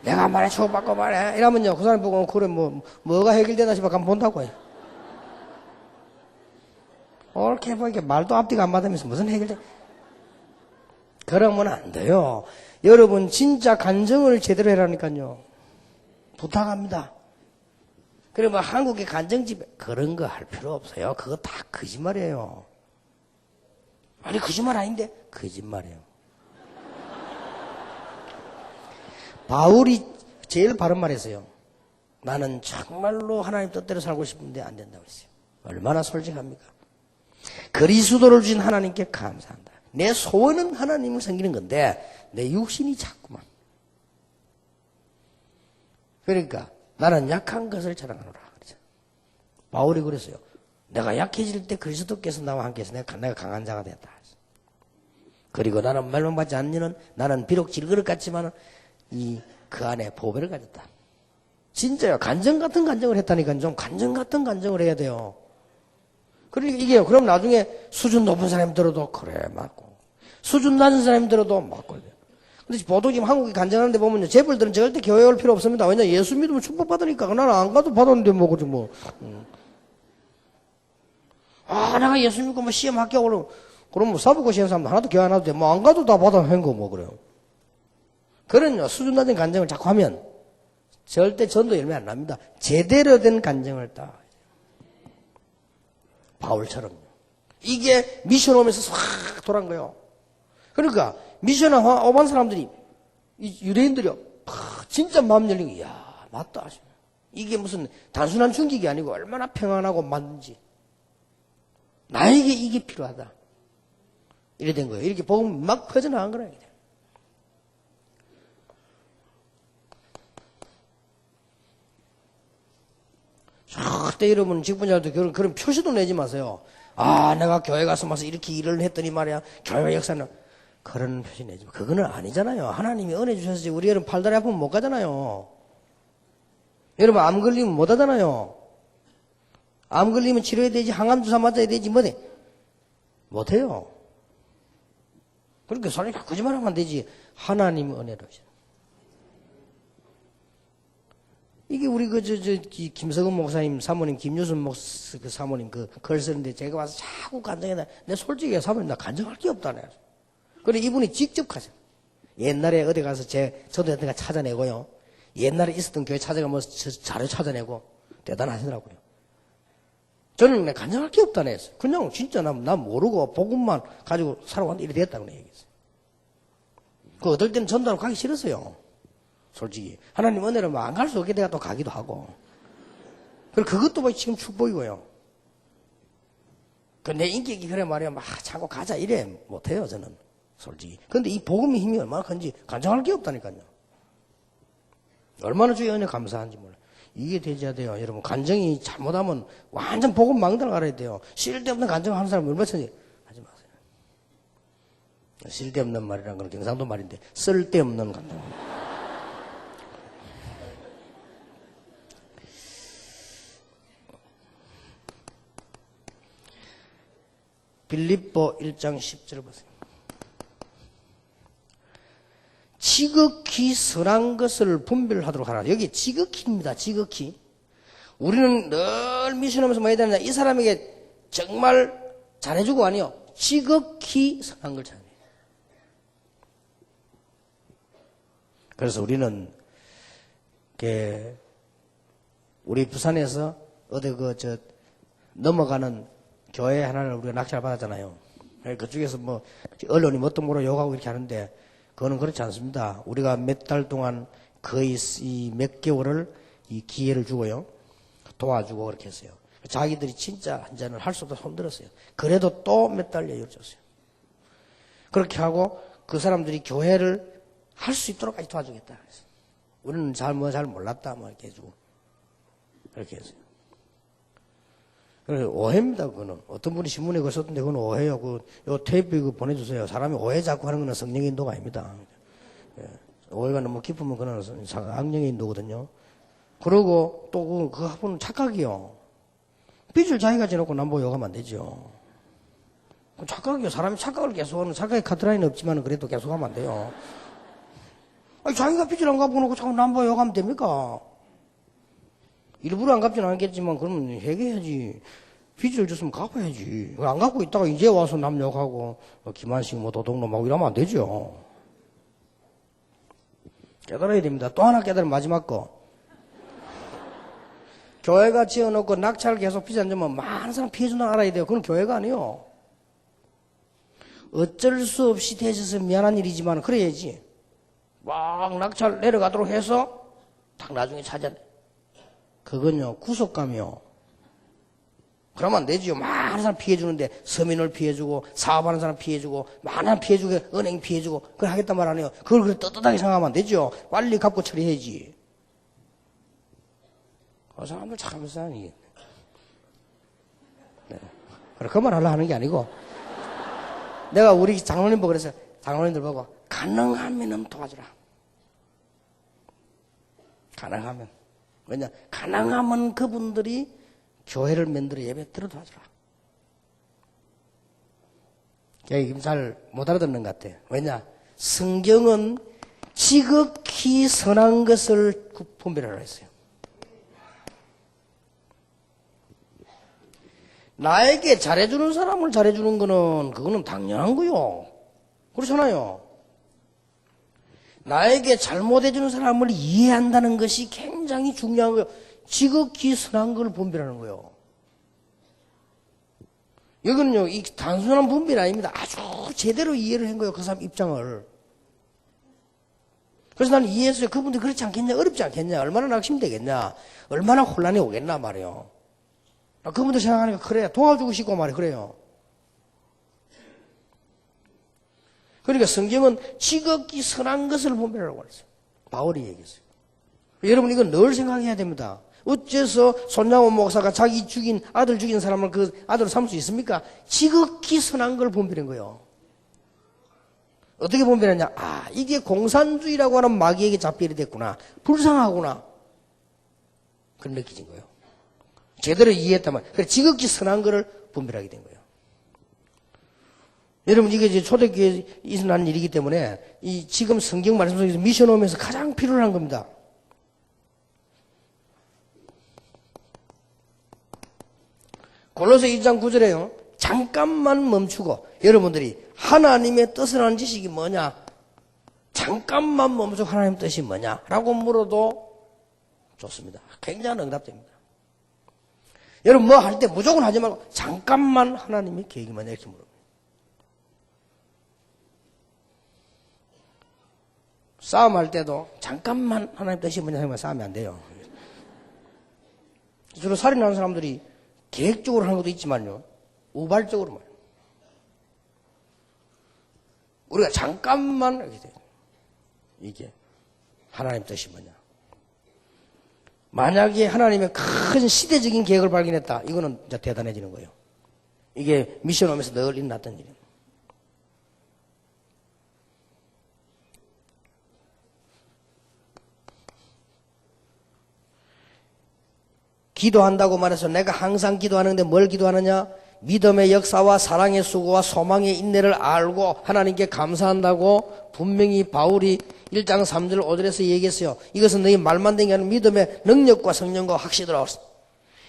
[SPEAKER 1] 내가 말해 축복받고 말해 이러면요 그 사람 보고 그래 뭐가 해결되나 싶어 가면 본다고 해. 이렇게 보니까 말도 앞뒤가 안 맞으면서 무슨 해결돼? 그러면 안 돼요. 여러분 진짜 간증을 제대로 해라니까요. 부탁합니다. 그러면 한국의 간증집 그런 거 할 필요 없어요. 그거 다 거짓말이에요. 아니 거짓말 아닌데 거짓말이에요. 바울이 제일 바른 말했어요. 나는 정말로 하나님 뜻대로 살고 싶은데 안 된다고 했어요. 얼마나 솔직합니까? 그리스도를 주신 하나님께 감사한다. 내 소원은 하나님을 섬기는 건데 내 육신이 자꾸만. 그러니까 나는 약한 것을 자랑하노라. 그러죠. 바울이 그랬어요. 내가 약해질 때 그리스도께서 나와 함께해서 내가 강한 자가 되었다. 그리고 나는 멸망받지 않는 이는 나는 비록 질그릇 같지만 그 안에 보배를 가졌다. 진짜요. 간증 같은 간증을 했다니까 좀 간증 같은 간증을 해야 돼요. 그러니까 이게요. 그럼 나중에 수준 높은 사람 들어도 그래 맞고 수준 낮은 사람 들어도 맞고. 근데 보통 지금 한국에 간증하는데 보면요. 재벌들은 절대 교회 올 필요 없습니다. 왜냐 예수 믿으면 축복받으니까. 나는 안 가도 받았는데 뭐 그지 뭐. 내가 예수 믿고 뭐 시험 합격을 그럼 뭐 사부고 시험 사람 하나도 교회 안 와도 돼. 뭐 안 가도 다 받아 한 거 뭐 그래요. 그런요. 수준 낮은 간증을 자꾸 하면 절대 전도 열매 안 납니다. 제대로 된 간증을 딱. 바울처럼요. 이게 미션 오면서 싹 돌아간 거예요. 그러니까 미션 오반 사람들이 유대인들이요. 진짜 마음 열린 게 야 맞다. 이게 무슨 단순한 충격이 아니고 얼마나 평안하고 맞는지. 나에게 이게 필요하다. 이래 된 거예요. 이렇게 복음 막 퍼져나간 거라. 절대 여러분 직분자들도 그런 표시도 내지 마세요. 내가 교회 가서 와서 이렇게 일을 했더니 말이야. 교회 역사는 그런 표시 내지 마. 그거는 아니잖아요. 하나님이 은혜 주셔서 우리 여러분 팔다리 아프면 못 가잖아요. 여러분 암 걸리면 못 하잖아요. 암 걸리면 치료해야 되지. 항암 주사 맞아야 되지. 뭐돼? 못 해요. 그러니까 사람이 거짓말하면 안 되지. 하나님 은혜로. 이게 우리 김석은 목사님 사모님, 김유순 목사 그 사모님 글 쓰는데 제가 와서 자꾸 간증해다. 내 솔직히 사모님 나 간증할 게 없다네. 그래 이분이 직접 가서 옛날에 어디 가서 저도 어디가 찾아내고요. 옛날에 있었던 교회 찾아가면 자료 찾아내고 대단하시더라고요. 저는 간증할 게 없다네. 그냥 진짜 난 모르고 복음만 가지고 살아왔는데 이래 됐다고 얘기했어요. 그 어떨 때는 전도하러 가기 싫었어요. 솔직히. 하나님 은혜로 안 갈 수 없게 내가 또 가기도 하고. 그리고 그것도 뭐 지금 축복이고요. 내 인격이 그래 말이야. 막 자꾸 가자 이래 못해요, 저는. 솔직히. 근데 이 복음의 힘이 얼마나 큰지 간증할 게 없다니까요. 얼마나 주의 은혜 감사한지 몰라요. 이게 되져야 돼요. 여러분, 간증이 잘못하면 완전 복음 망들 알아야 돼요. 쓸데없는 간증하는 사람 얼마 천지 하지 마세요. 쓸데없는 말이란 건 경상도 말인데, 쓸데없는 간증. 빌립보 1장 10절 보세요. 지극히 선한 것을 분별하도록 하라. 여기 지극히입니다. 지극히. 우리는 늘 미션하면서 뭐 해야 되느냐. 이 사람에게 정말 잘해주고 아니요. 지극히 선한 걸 잘해요. 그래서 우리는 우리 부산에서 어디 넘어가는 교회 하나를 우리가 낙찰 받았잖아요. 그쪽에서 뭐 언론이 뭣도 모르고 욕하고 이렇게 하는데 그거는 그렇지 않습니다. 우리가 몇 달 동안 거의 몇 개월을 이 기회를 주고요. 도와주고 그렇게 했어요. 자기들이 진짜 한잔을 할 수 없다 손들었어요. 그래도 또 몇 달 여유를 줬어요. 그렇게 하고 그 사람들이 교회를 할 수 있도록까지 도와주겠다. 그래서 우리는 잘 몰랐다. 뭐 이렇게 해주고. 그렇게 했어요. 오해입니다, 그거는. 어떤 분이 신문에 그거 썼던데, 그건 오해요. 요 테이프 보내주세요. 사람이 오해 자꾸 하는 거는 성령의 인도가 아닙니다. 예. 오해가 너무 깊으면 그거는 악령의 인도거든요. 그러고 또 그 학부는 착각이요. 빚을 자기가 지놓고 남보고 욕하면 안 되죠. 착각이요. 사람이 착각을 계속하는, 착각의 카트라인은 없지만 그래도 계속하면 안 돼요. 아니, 자기가 빚을 안 갚고 놓고 자꾸 남보고 욕하면 됩니까? 일부러 안 갚지는 않겠지만 그러면 회개해야지. 빚을 줬으면 갚아야지. 안 갚고 있다가 이제 와서 남 욕하고 김한식 뭐 도둑놈하고 이러면 안 되죠. 깨달아야 됩니다. 또 하나 깨달으면 마지막 거. 교회가 지어놓고 낙찰 계속 피지 않으면 많은 사람 피해준다는 알아야 돼요. 그건 교회가 아니에요. 어쩔 수 없이 되셔서 미안한 일이지만 그래야지. 막 낙찰 내려가도록 해서 딱 나중에 찾아내. 그건요, 구속감이요. 그러면 안 되지요. 많은 사람 피해주는데, 서민을 피해주고, 사업하는 사람 피해주고, 많은 사람 피해주고, 은행 피해주고, 그걸 하겠단 말 아니에요. 그걸 그렇게 떳떳하게 생각하면 안 되죠. 빨리 갚고 처리해야지. 사람들 참 불쌍하니. 네. 그 말 하려고 하는 게 아니고, 내가 우리 장로님 보고 그래서, 장로님들 보고, 가능하면 도와주라. 가능하면. 왜냐, 가능하면 그분들이 교회를 만들어 예배 들어 도와주라. 지금 잘 못 알아듣는 것 같아. 왜냐, 성경은 지극히 선한 것을 분별하라 했어요. 나에게 잘해주는 사람을 잘해주는 거는 그거는 당연한 거요. 그렇잖아요. 나에게 잘못해주는 사람을 이해한다는 것이 굉장히 중요한 거예요. 지극히 선한 걸 분별하는 거예요. 이거는요, 이 단순한 분별이 아닙니다. 아주 제대로 이해를 한 거예요. 그 사람 입장을. 그래서 나는 이해했어요. 그분들 그렇지 않겠냐? 어렵지 않겠냐? 얼마나 낙심되겠냐? 얼마나 혼란이 오겠나 말이에요. 그분들 생각하니까 그래요. 도와주고 싶고 말이에요. 그래요. 그러니까 성경은 지극히 선한 것을 분별하라고 그랬어요. 바울이 얘기했어요. 여러분 이건 늘 생각해야 됩니다. 어째서 손양원 목사가 자기 아들 죽인 사람을 그 아들로 삼을 수 있습니까? 지극히 선한 걸 분별한 거예요. 어떻게 분별했냐? 아, 이게 공산주의라고 하는 마귀에게 잡히게 됐구나. 불쌍하구나. 그런 느껴진 거예요. 제대로 이해했다면. 그래서 지극히 선한 거를 분별하게 된 거예요. 여러분, 이게 이제 초대교회에 일어난 일이기 때문에, 지금 성경 말씀 속에서 미션 오면서 가장 필요한 겁니다. 골로새 1장 9절에요. 잠깐만 멈추고 여러분들이 하나님의 뜻을 아는 지식이 뭐냐? 잠깐만 멈추고 하나님의 뜻이 뭐냐? 라고 물어도 좋습니다. 굉장한 응답됩니다. 여러분 뭐 할 때 무조건 하지 말고 잠깐만 하나님의 계획이 뭐냐 이렇게 물어요. 싸움할 때도 잠깐만 하나님 뜻이 뭐냐 생각하면 싸움이 안 돼요. 주로 살인하는 사람들이 계획적으로 하는 것도 있지만요. 우발적으로 말이에요. 우리가 잠깐만 이렇게 돼요. 이게 하나님 뜻이 뭐냐. 만약에 하나님의 큰 시대적인 계획을 발견했다. 이거는 진짜 대단해지는 거예요. 이게 미션 오면서 늘 일어났던 일이에요. 기도한다고 말해서 내가 항상 기도하는데 뭘 기도하느냐? 믿음의 역사와 사랑의 수고와 소망의 인내를 알고 하나님께 감사한다고 분명히 바울이 1장 3절 5절에서 얘기했어요. 이것은 너희 말만 된 게 아니라 믿음의 능력과 성령과 확신이 들어왔어.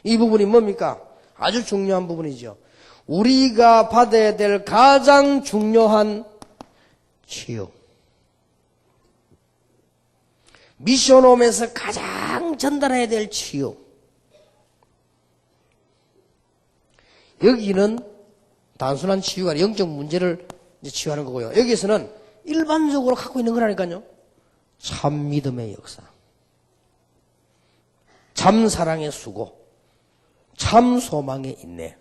[SPEAKER 1] 이 부분이 뭡니까? 아주 중요한 부분이죠. 우리가 받아야 될 가장 중요한 치유. 미션홈에서 가장 전달해야 될 치유. 여기는 단순한 치유가 아니라 영적 문제를 이제 치유하는 거고요. 여기서는 일반적으로 갖고 있는 거라니까요. 참 믿음의 역사, 참 사랑의 수고, 참 소망의 인내.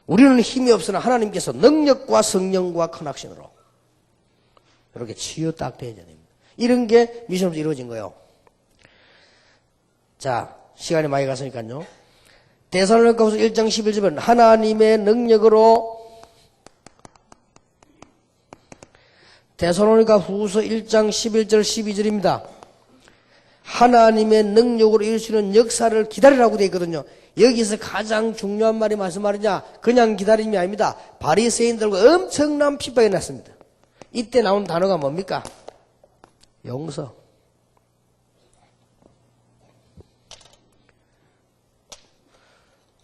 [SPEAKER 1] 우리는 힘이 없으나 하나님께서 능력과 성령과 큰 확신으로 이렇게 치유 딱 되어야 됩니다. 이런 게 미션으로 이루어진 거예요. 자, 시간이 많이 갔으니까요. 데살로니가후서 1장 11절은 하나님의 능력으로 데살로니가후서 1장 11절 12절입니다. 하나님의 능력으로 이룰 수 있는 역사를 기다리라고 되어 있거든요. 여기서 가장 중요한 말이 무슨 말이냐? 그냥 기다림이 아닙니다. 바리새인들과 엄청난 핍박이 났습니다. 이때 나온 단어가 뭡니까? 용서.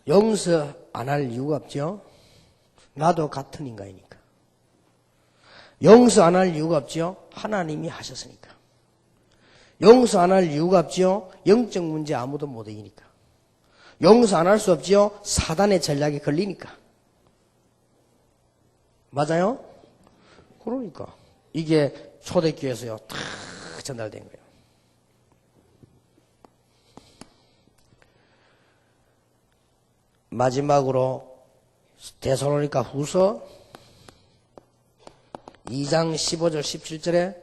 [SPEAKER 1] 용서 안 할 이유가 없죠. 나도 같은 인간이니까. 용서 안 할 이유가 없죠. 하나님이 하셨으니까. 용서 안 할 이유가 없죠. 영적 문제 아무도 못 이기니까. 용서 안 할 수 없죠. 사단의 전략에 걸리니까. 맞아요? 그러니까 이게 초대교회에서요 다 전달된 거예요. 마지막으로 데살로니가후서 2장 15절 17절에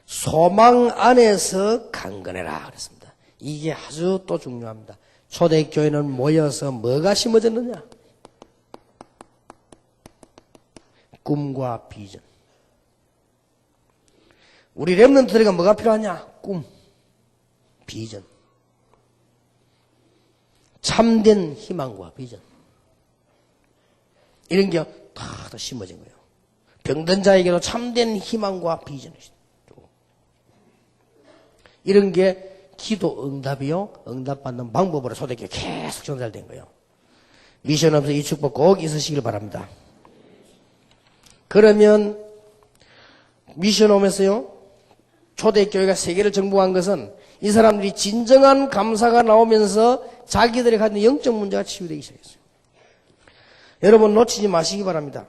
[SPEAKER 1] 소망 안에서 강건해라 그랬습니다. 이게 아주 또 중요합니다. 초대교회는 모여서 뭐가 심어졌느냐? 꿈과 비전. 우리 렘넌트들에게 뭐가 필요하냐? 꿈, 비전. 참된 희망과 비전. 이런 게 다 심어진 거예요. 병든 자에게도 참된 희망과 비전이 있고. 이런 게 기도 응답이요. 응답받는 방법으로 초대교회 계속 전달된 거예요. 미션홈에서 이 축복 꼭 있으시길 바랍니다. 그러면 미션홈에서요. 초대교회가 세계를 정복한 것은 이 사람들이 진정한 감사가 나오면서 자기들이 가진 영적 문제가 치유되기 시작했어요. 여러분 놓치지 마시기 바랍니다.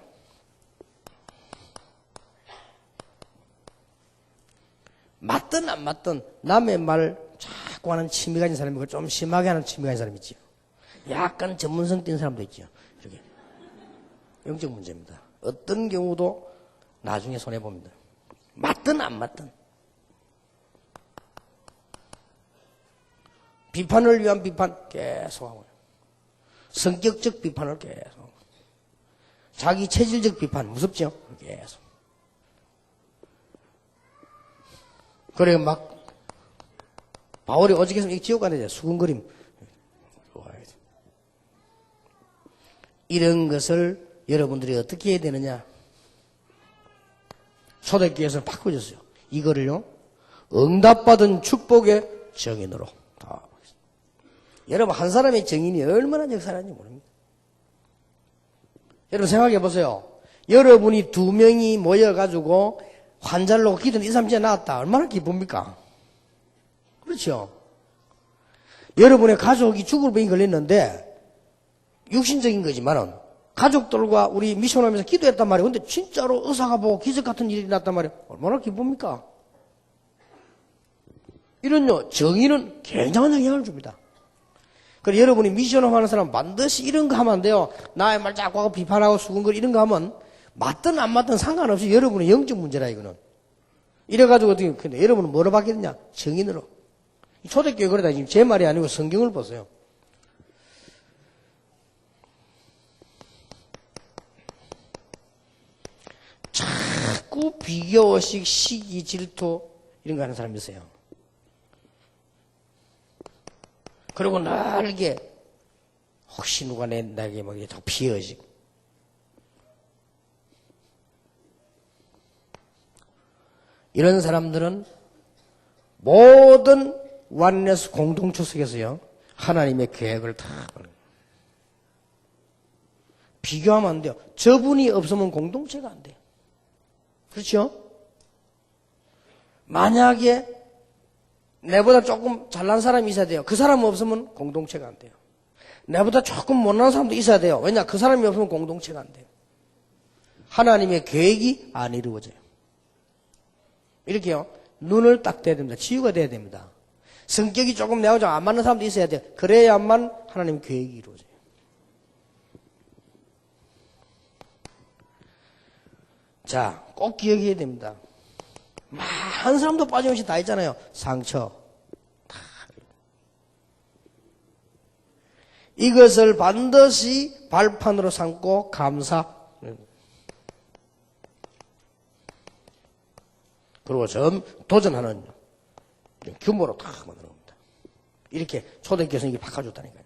[SPEAKER 1] 맞든 안 맞든 남의 말 자꾸 하는 취미가 있는 사람이고 좀 심하게 하는 취미가 있는 사람이 있죠. 약간 전문성 띈 사람도 있죠. 이렇게 영적 문제입니다. 어떤 경우도 나중에 손해봅니다. 맞든 안 맞든. 비판을 위한 비판 계속하고요. 성격적 비판을 계속. 자기 체질적 비판 무섭죠? 계속. 그래 막 바울이 어저께서 지옥 가는데 수군거림. 이런 것을 여러분들이 어떻게 해야 되느냐? 초대교회에서 바꿔줬어요. 이거를요. 응답받은 축복의 정인으로. 여러분, 한 사람의 정인이 얼마나 역사하는지 모릅니다. 여러분 생각해 보세요. 여러분이 2명이 모여가지고 환자를 놓고 기도는 2, 3주에 나았다. 얼마나 기쁩니까? 그렇죠? 여러분의 가족이 죽을 병이 걸렸는데, 육신적인 거지만은, 가족들과 우리 미션하면서 기도했단 말이에요. 근데 진짜로 의사가 보고 기적 같은 일이 났단 말이에요. 얼마나 기쁩니까? 이런요, 정의는 굉장한 영향을 줍니다. 그래서 여러분이 미션업 하는 사람 반드시 이런 거 하면 안 돼요. 나의 말 자꾸 하고 비판하고 수근거리 이런 거 하면 맞든 안 맞든 상관없이 여러분의 영적 문제라 이거는. 이래가지고 어떻게, 근데 여러분은 뭐로 바뀌었냐? 정인으로. 초대교회 그러다 지금 제 말이 아니고 성경을 보세요. 자꾸 비교의식, 시기, 질투 이런 거 하는 사람이 있어요. 그리고 늘 이게 혹시 누가 나에게 막 자꾸 비교의식. 이런 사람들은 모든 원네스 공동체 속에서요 하나님의 계획을 다 비교하면 안 돼요. 저분이 없으면 공동체가 안 돼요. 그렇죠? 만약에 내보다 조금 잘난 사람이 있어야 돼요. 그 사람 없으면 공동체가 안 돼요. 내보다 조금 못난 사람도 있어야 돼요. 왜냐? 그 사람이 없으면 공동체가 안 돼요. 하나님의 계획이 안 이루어져요. 이렇게요. 눈을 딱 떼야 됩니다. 치유가 돼야 됩니다. 성격이 조금 내하고 안 맞는 사람도 있어야 돼요. 그래야만 하나님의 계획이 이루어져요. 자, 꼭 기억해야 됩니다. 한 사람도 빠짐없이 다 있잖아요. 상처. 이것을 반드시 발판으로 삼고 감사. 그리고 도전하는 규모로 탁 만들어 봅니다. 이렇게 초대교회에서 이게 바꿔줬다니까요.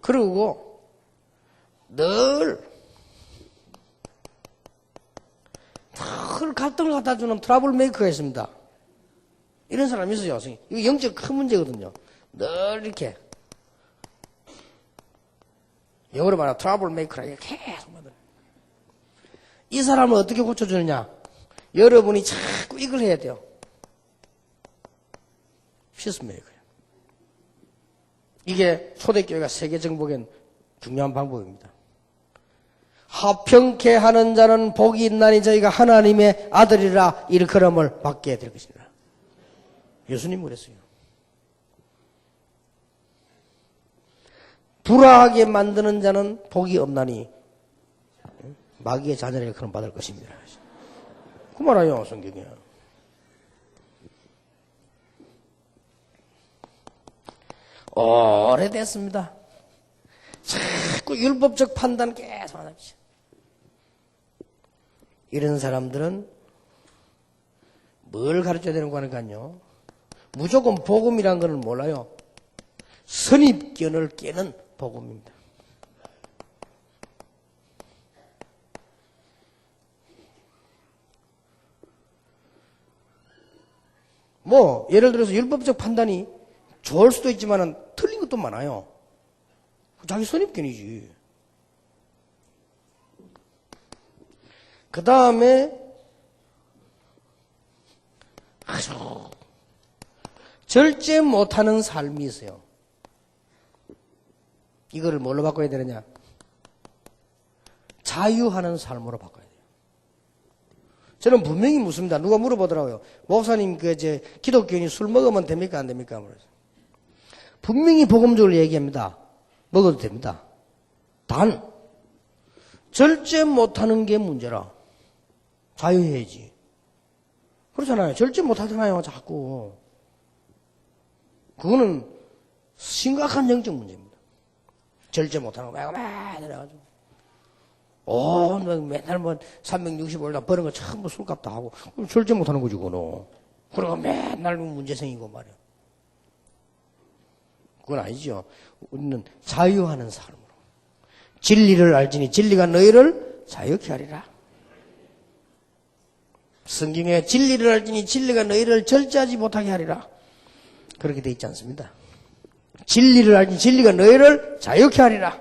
[SPEAKER 1] 그리고 늘 갈등을 갖다 주는 트러블 메이커가 있습니다. 이런 사람이 있어요. 이거 영적 큰 문제거든요. 늘 이렇게 영어로 말하면 트러블 메이커라 이렇게 계속 만들어요. 이 사람을 어떻게 고쳐주느냐? 여러분이 자꾸 이걸 해야 돼요. 피스메이커예요. 이게 초대교회가 세계 정복엔 중요한 방법입니다. 화평케 하는 자는 복이 있나니 저희가 하나님의 아들이라 일컬음을 받게 될 것입니다. 예수님 그랬어요. 불화하게 만드는 자는 복이 없나니 마귀의 자녀를 일컬음 받을 것입니다. 그 말이에요, 성경에. 오래됐습니다. 자꾸 율법적 판단 계속 하십시오. 이런 사람들은 뭘 가르쳐야 되는 거 하니까요. 무조건 복음이란 거는 몰라요. 선입견을 깨는 복음입니다. 뭐 예를 들어서 율법적 판단이 좋을 수도 있지만 틀린 것도 많아요. 자기 선입견이지. 그 다음에 아주 절제 못하는 삶이 있어요. 이거를 뭘로 바꿔야 되느냐? 자유하는 삶으로 바꿔야 돼요. 저는 분명히 묻습니다. 누가 물어보더라고요. 목사님, 기독교인이 술 먹으면 됩니까? 안 됩니까? 그래서 분명히 복음적으로 얘기합니다. 먹어도 됩니다. 단, 절제 못하는 게 문제라. 자유해야지. 그렇잖아요. 절제 못하잖아요, 자꾸. 그거는 심각한 영적 문제입니다. 절제 못하는 거, 맨날 해가지고. 맨날 365일 다 버는 거 전부 술값 다 하고. 그럼 절제 못하는 거지, 그거는. 그러고 맨날 문제 생기고 말이야. 그건 아니죠. 우리는 자유하는 삶으로. 진리를 알지니 진리가 너희를 자유케 하리라. 성경에 진리를 알지니 진리가 너희를 절제하지 못하게 하리라. 그렇게 돼 있지 않습니다. 진리를 알지니 진리가 너희를 자유케 하리라.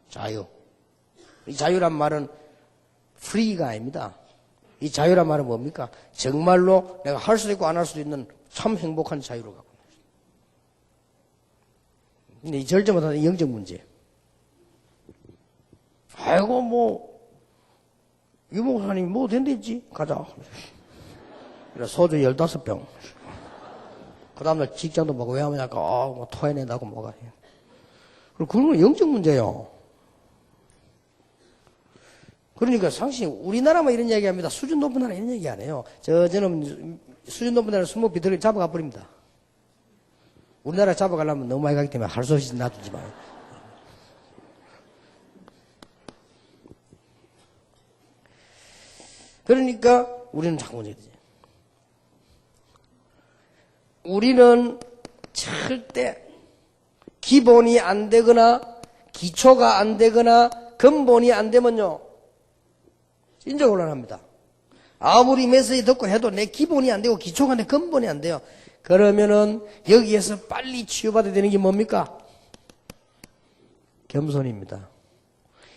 [SPEAKER 1] 자유. 이 자유란 말은 free가 아닙니다. 이 자유란 말은 뭡니까? 정말로 내가 할 수도 있고 안 할 수도 있는 참 행복한 자유를 갖고 있는 것입니다. 근데 이 절제 못하는 영적 문제. 아이고 유목사님 뭐 된댔지? 가자. 소주 15병. 그 다음날 직장도 뭐 왜 하냐니까 뭐 토해낸다고 뭐가 해. 그리고 그런 건 영적 문제예요. 그러니까 상식 우리나라만 이런 이야기 합니다. 수준 높은 나라 이런 얘기 안 해요. 저는 수준 높은 나라 숨어 비틀어 잡아가 버립니다. 우리나라 잡아가려면 너무 많이 가기 때문에 할 수 없이 놔두지만. 그러니까 우리는 자꾸 문제가 되지. 우리는 절대 기본이 안 되거나 기초가 안 되거나 근본이 안 되면요. 진짜 곤란합니다. 아무리 메시지 듣고 해도 내 기본이 안 되고 기초가 안 되고 근본이 안 돼요. 그러면은 여기에서 빨리 치유받아야 되는 게 뭡니까? 겸손입니다.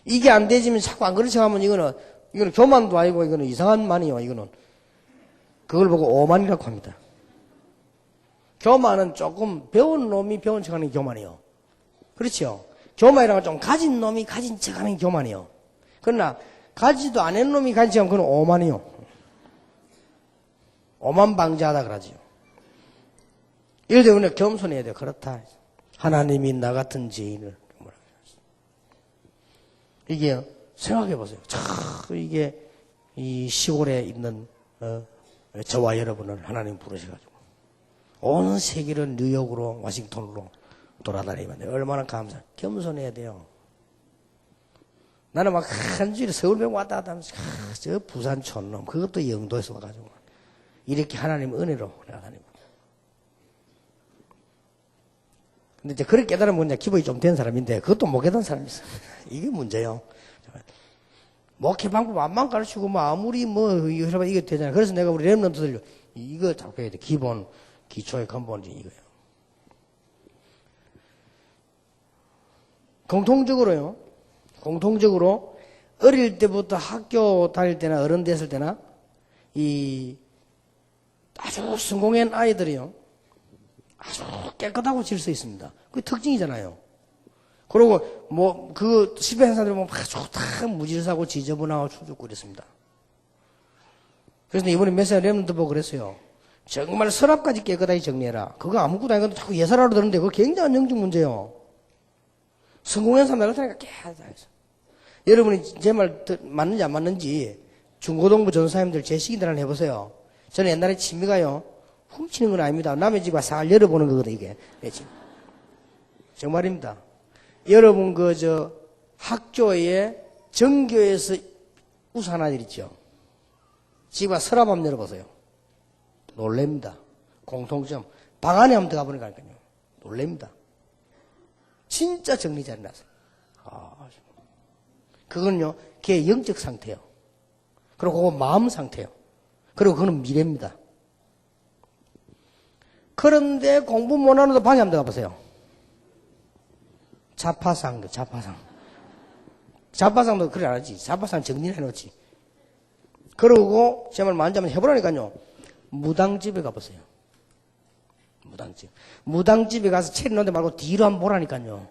[SPEAKER 1] 이게 안 되지면 자꾸 안 그런 척 하면 이거는 교만도 아니고 이거는 이상한 만이요. 이거는 그걸 보고 오만이라고 합니다. 교만은 조금 배운 놈이 배운 척 하는 게 교만이요. 그렇죠? 교만이라는 건 좀 가진 놈이 가진 척 하는 게 교만이요. 그러나 가지도 않은 놈이 가진 척 하면 그건 오만이요. 오만방자하다 그러지요. 이럴 때 우리가 겸손해야 돼요. 그렇다. 하나님이 나 같은 죄인을. 이게 생각해 보세요. 이게 이 시골에 있는 저와 여러분을 하나님 부르셔가지고 온 세계를 뉴욕으로 워싱턴으로 돌아다니면 얼마나 감사. 겸손해야 돼요. 나는 막 한 주일에 서울병 왔다 갔다 하면서 저 부산 촌놈 그것도 영도에서 와가지고 이렇게 하나님 은혜로 내가 다니고. 근데 이제 그렇게 깨달으면 이제 기본이 좀 된 사람인데 그것도 못 깨달은 사람이 있어요. 이게 문제예요. 목회 방법 안만 가르치고 뭐 아무리 이게 되잖아요. 그래서 내가 우리 렘넌트들 이거 잡고 해야 돼. 기본 기초의 근본이 이거예요. 공통적으로 어릴 때부터 학교 다닐 때나 어른 됐을 때나 이 아주 성공한 아이들이요. 아주 깨끗하고 질서 있습니다. 그게 특징이잖아요. 그리고 그 실패한 사람들이 막 좋다 무질서하고 지저분하고 추죽고 이랬습니다. 그래서 이번에 메시아 렘넌트 보고 그랬어요. 정말 서랍까지 깨끗하게 정리해라. 그거 아무것도 아닌 것도 자꾸 예사라로 들었는데 그거 굉장한 영적 문제예요. 성공한 사람들 같으니까 깨끗하게. 여러분이 제 말 맞는지 안 맞는지 중고등부 전사님들 제 시기들 한번 해보세요. 저는 옛날에 취미가요. 훔치는 건 아닙니다. 남의 집 와서 살 열어보는 거거든 이게. 내 집. 정말입니다. 여러분 학교에 전교에서 우수한 아이들 있죠. 집 와서 서랍 한번 열어보세요. 놀랍니다. 공통점. 방 안에 한번 들어가 보니까요. 놀랍니다. 진짜 정리 잘 해놨어요. 그건요, 걔의 영적 상태예요. 그리고 그거 마음 상태예요. 그리고 그거는 미래입니다. 그런데 공부 못하는 도 방에 한번 들어가 보세요. 자파상도. 자파상도 그래 안 하지. 자파상 정리를 해놓지. 그러고 제 말 만지면 해보라니까요. 무당집에 가보세요. 무당집에 가서 체리 놓는데 말고 뒤로 한번 보라니까요.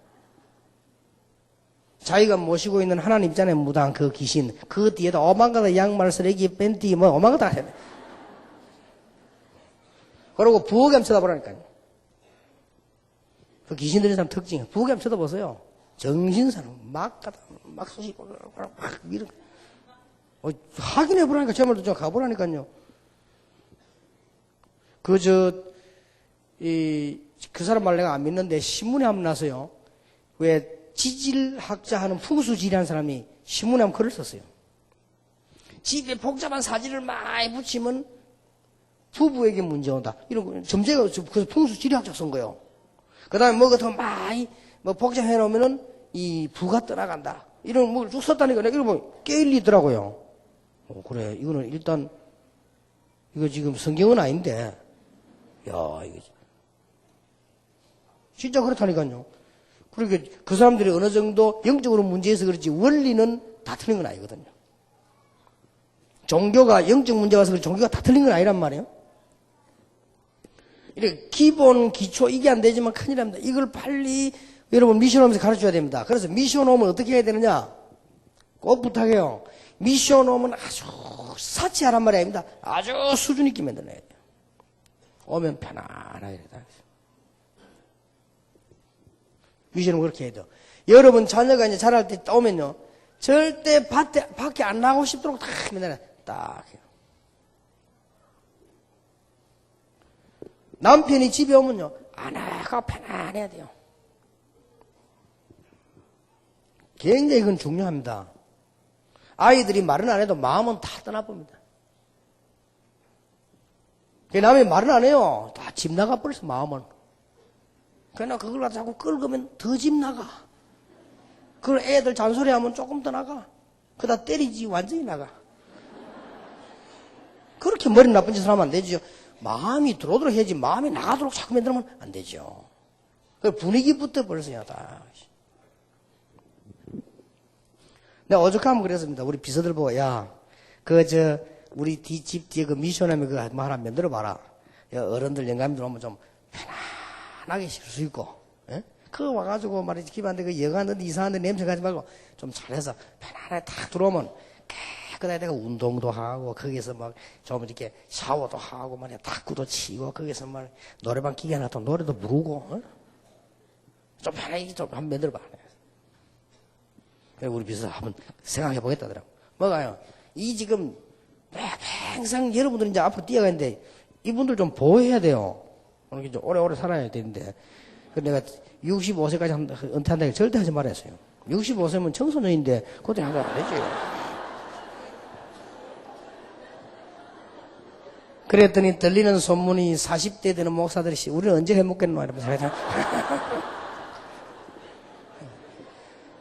[SPEAKER 1] 자기가 모시고 있는 하나님 있잖아요. 무당 그 귀신. 그 뒤에다 오만가다 양말 쓰레기 팬티 오만가다 해야 돼. 그리고 부엌에 한번 쳐다보라니까요. 그 귀신 들린 사람 특징이에요. 부엌에 한번 쳐다보세요. 정신사람 막 쑤시고 막 밀어. 확인해보라니까. 제 말도 좀 가보라니까요. 그 사람 말 내가 안 믿는데 신문에 한번 나서요. 왜 지질학자 하는 풍수지리한 사람이 신문에 한번 글을 썼어요. 집에 복잡한 사진을 많이 붙이면 부부에게 문제 온다. 이런 거 점재가 그 풍수지리학자 쓴 거예요. 그 다음에 더 많이 복잡해 놓으면은 이 부가 떠나간다. 이런 쭉 썼다니까 내가 이거 깨일리더라고요. 그래. 이거는 일단, 이거 지금 성경은 아닌데, 야, 이거. 진짜 그렇다니까요. 그러니까 그 사람들이 어느 정도 영적으로 문제에서 그렇지 원리는 다 틀린 건 아니거든요. 종교가 영적 문제가 와서 그렇지 종교가 다 틀린 건 아니란 말이에요. 이렇게 기본 기초 이게 안 되지만 큰일 납니다. 이걸 빨리 여러분 미션 홈에서 가르쳐야 됩니다. 그래서 미션 홈은 어떻게 해야 되느냐? 꼭 부탁해요. 미션 홈은 아주 사치하란 말이 아닙니다. 아주 수준 있게 만들어야 돼요. 오면 편안하게 해야 미션은 그렇게 해야 돼요. 여러분 자녀가 이제 자랄 때 오면요. 절대 밖에 안 나가고 싶도록 딱 맨날 딱 해요. 남편이 집에 오면요. 안 나가 편안해야 돼요. 굉장히 그건 중요합니다. 아이들이 말은 안 해도 마음은 다 떠나봅니다. 남이 말은 안 해요. 다 집 나가버려서 마음은. 그러나 그걸 가지고 자꾸 끌고면 더 집 나가. 그걸 애들 잔소리하면 조금 더 나가. 그러다 때리지 완전히 나가. 그렇게 머리 나쁜 짓을 하면 안 되죠. 마음이 들어오도록 해야지 마음이 나가도록 자꾸 만들면 안 되죠. 그 분위기부터 벌써야 다. 내가 어저께하면 그랬습니다. 우리 비서들 보고 야, 우리 집 뒤에 그 미션하면 그거 뭐 하나 만들어봐라. 어른들 영감들 오면 좀 편안하게 쉴 수 있고, 예? 그거 와가지고 말이지 집안데 그 여가는데 이상한데 냄새 가지 말고 좀 잘해서 편안하게 탁 들어오면 깨끗하게 내가 운동도 하고 거기서 막 좀 이렇게 샤워도 하고 말이야 탁구도 치고 거기서 말 노래방 기계 하나 또 노래도 부르고, 어? 좀 편하게 좀 한번 만들어봐. 우리 비서 한번 생각해 보겠다더라고. 뭐가요? 이 지금 항상 여러분들 이제 앞으로 뛰어가는데 이분들 좀 보호해야 돼요. 이제 오래오래 살아야 되는데. 그래서 내가 65세까지 은퇴한다고 절대 하지 말았어요. 65세면 청소년인데 그것도 하면 안 되죠. 그랬더니 들리는 소문이 40대 되는 목사들이 우리는 언제 해먹겠노? 이러면서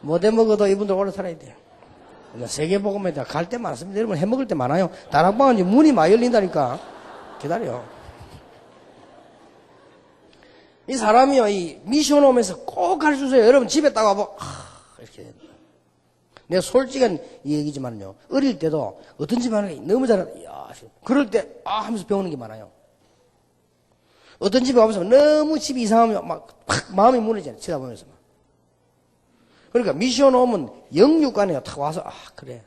[SPEAKER 1] 못 해먹어도 이분들 오래 살아야 돼요. 세계복음에 갈 때 많습니다. 여러분 해먹을 때 많아요. 다락방은 이제 문이 많이 열린다니까. 기다려. 이 사람이요, 이 미션 오면서 꼭 가르쳐주세요. 여러분 집에 딱 와보, 이렇게. 내가 솔직한 얘기지만요. 어릴 때도 어떤 집 하는 게 너무 잘하다. 야, 그럴 때, 하면서 배우는 게 많아요. 어떤 집에 와서 너무 집이 이상하면 팍 마음이 무너지잖아요. 쳐다보면서. 그러니까 미션 오면 영육간에 탁 와서 그래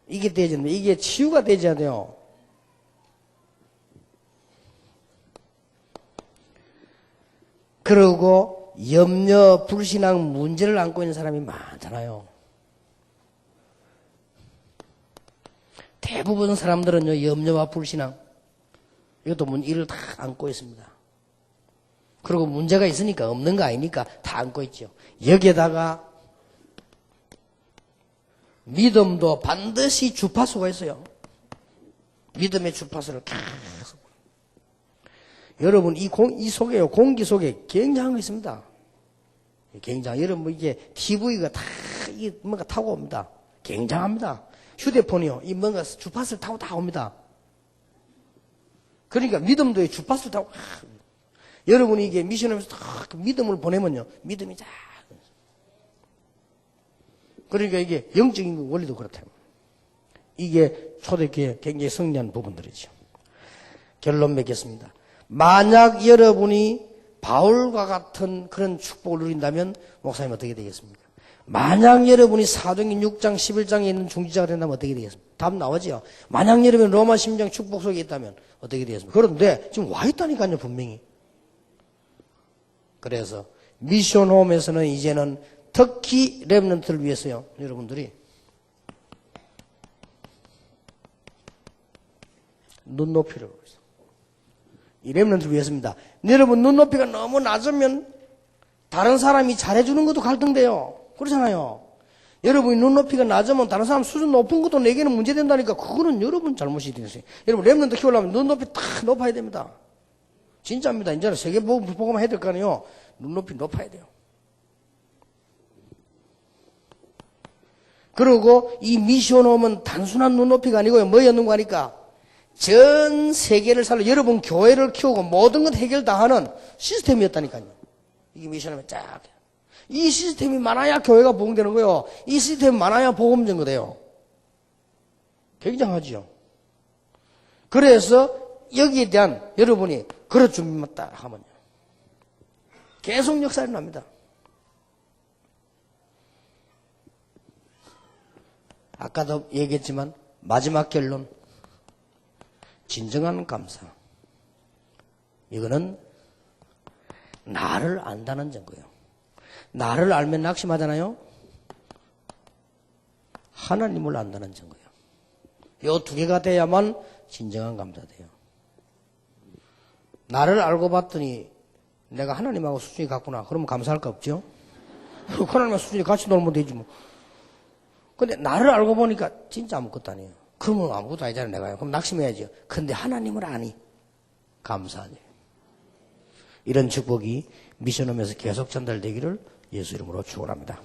[SPEAKER 1] 이게 되어야 돼. 이게 치유가 되어야 돼요. 그리고 염려 불신앙 문제를 안고 있는 사람이 많잖아요. 대부분 사람들은요 염려와 불신앙 이것도 이를 다 안고 있습니다. 그리고 문제가 있으니까 없는 거 아니니까 다 안고 있죠. 여기에다가 믿음도 반드시 주파수가 있어요. 믿음의 주파수를 계속. 여러분 이 속에요. 공기 속에 굉장한 거 있습니다. 굉장히 여러분 이게 TV가 다 뭔가 타고 옵니다. 굉장합니다. 휴대폰이요. 이 뭔가 주파수를 타고 다 옵니다. 그러니까 믿음도 주파수를 타고 여러분이 이게 미션하면서 딱 믿음을 보내면요. 믿음이 쫙. 그러니까 이게 영적인 원리도 그렇다. 이게 초대교회 굉장히 성리한 부분들이죠. 결론 맺겠습니다. 만약 여러분이 바울과 같은 그런 축복을 누린다면 목사님 어떻게 되겠습니까? 만약 여러분이 사도행전 6장 11장에 있는 중지자가 된다면 어떻게 되겠습니까? 답 나오죠. 만약 여러분이 로마 심장 축복 속에 있다면 어떻게 되겠습니까? 그런데 지금 와 있다니까요. 분명히. 그래서 미션홈에서는 이제는 특히 렘넌트를 위해서요. 여러분들이 눈높이를 보고 있어요. 이 렘넌트를 위해서입니다. 여러분 눈높이가 너무 낮으면 다른 사람이 잘해주는 것도 갈등돼요. 그렇잖아요. 여러분이 눈높이가 낮으면 다른 사람 수준 높은 것도 내게는 문제된다니까 그거는 여러분 잘못이 되세요. 여러분 렘넌트 키우려면 눈높이 딱 높아야 됩니다. 진짜입니다. 이제는 세계복음 해야 될 거 아니에요. 눈높이 높아야 돼요. 그리고 이 미션홈은 단순한 눈높이가 아니고요. 뭐였는가 하니까 전 세계를 살려 여러분 교회를 키우고 모든 것 해결 다 하는 시스템이었다니까요. 이게 미션홈에 쫙. 이 시스템이 많아야 교회가 부흥되는 거예요. 이 시스템이 많아야 복음 전거돼요. 굉장하죠. 그래서 여기에 대한 여러분이 그럴 준비만 딱 하면요. 계속 역사를 납니다. 아까도 얘기했지만 마지막 결론. 진정한 감사. 이거는 나를 안다는 증거예요. 나를 알면 낙심하잖아요. 하나님을 안다는 증거예요. 이 두 개가 돼야만 진정한 감사돼요. 나를 알고 봤더니 내가 하나님하고 수준이 같구나. 그러면 감사할 거 없죠? 하나님하고 수준이 같이 놀면 되지 뭐. 근데 나를 알고 보니까 진짜 아무것도 아니에요. 그러면 아무것도 아니잖아요, 내가요. 그럼 낙심해야죠. 근데 하나님을 아니. 감사하죠. 이런 축복이 미션홈에서 계속 전달되기를 예수 이름으로 축원합니다.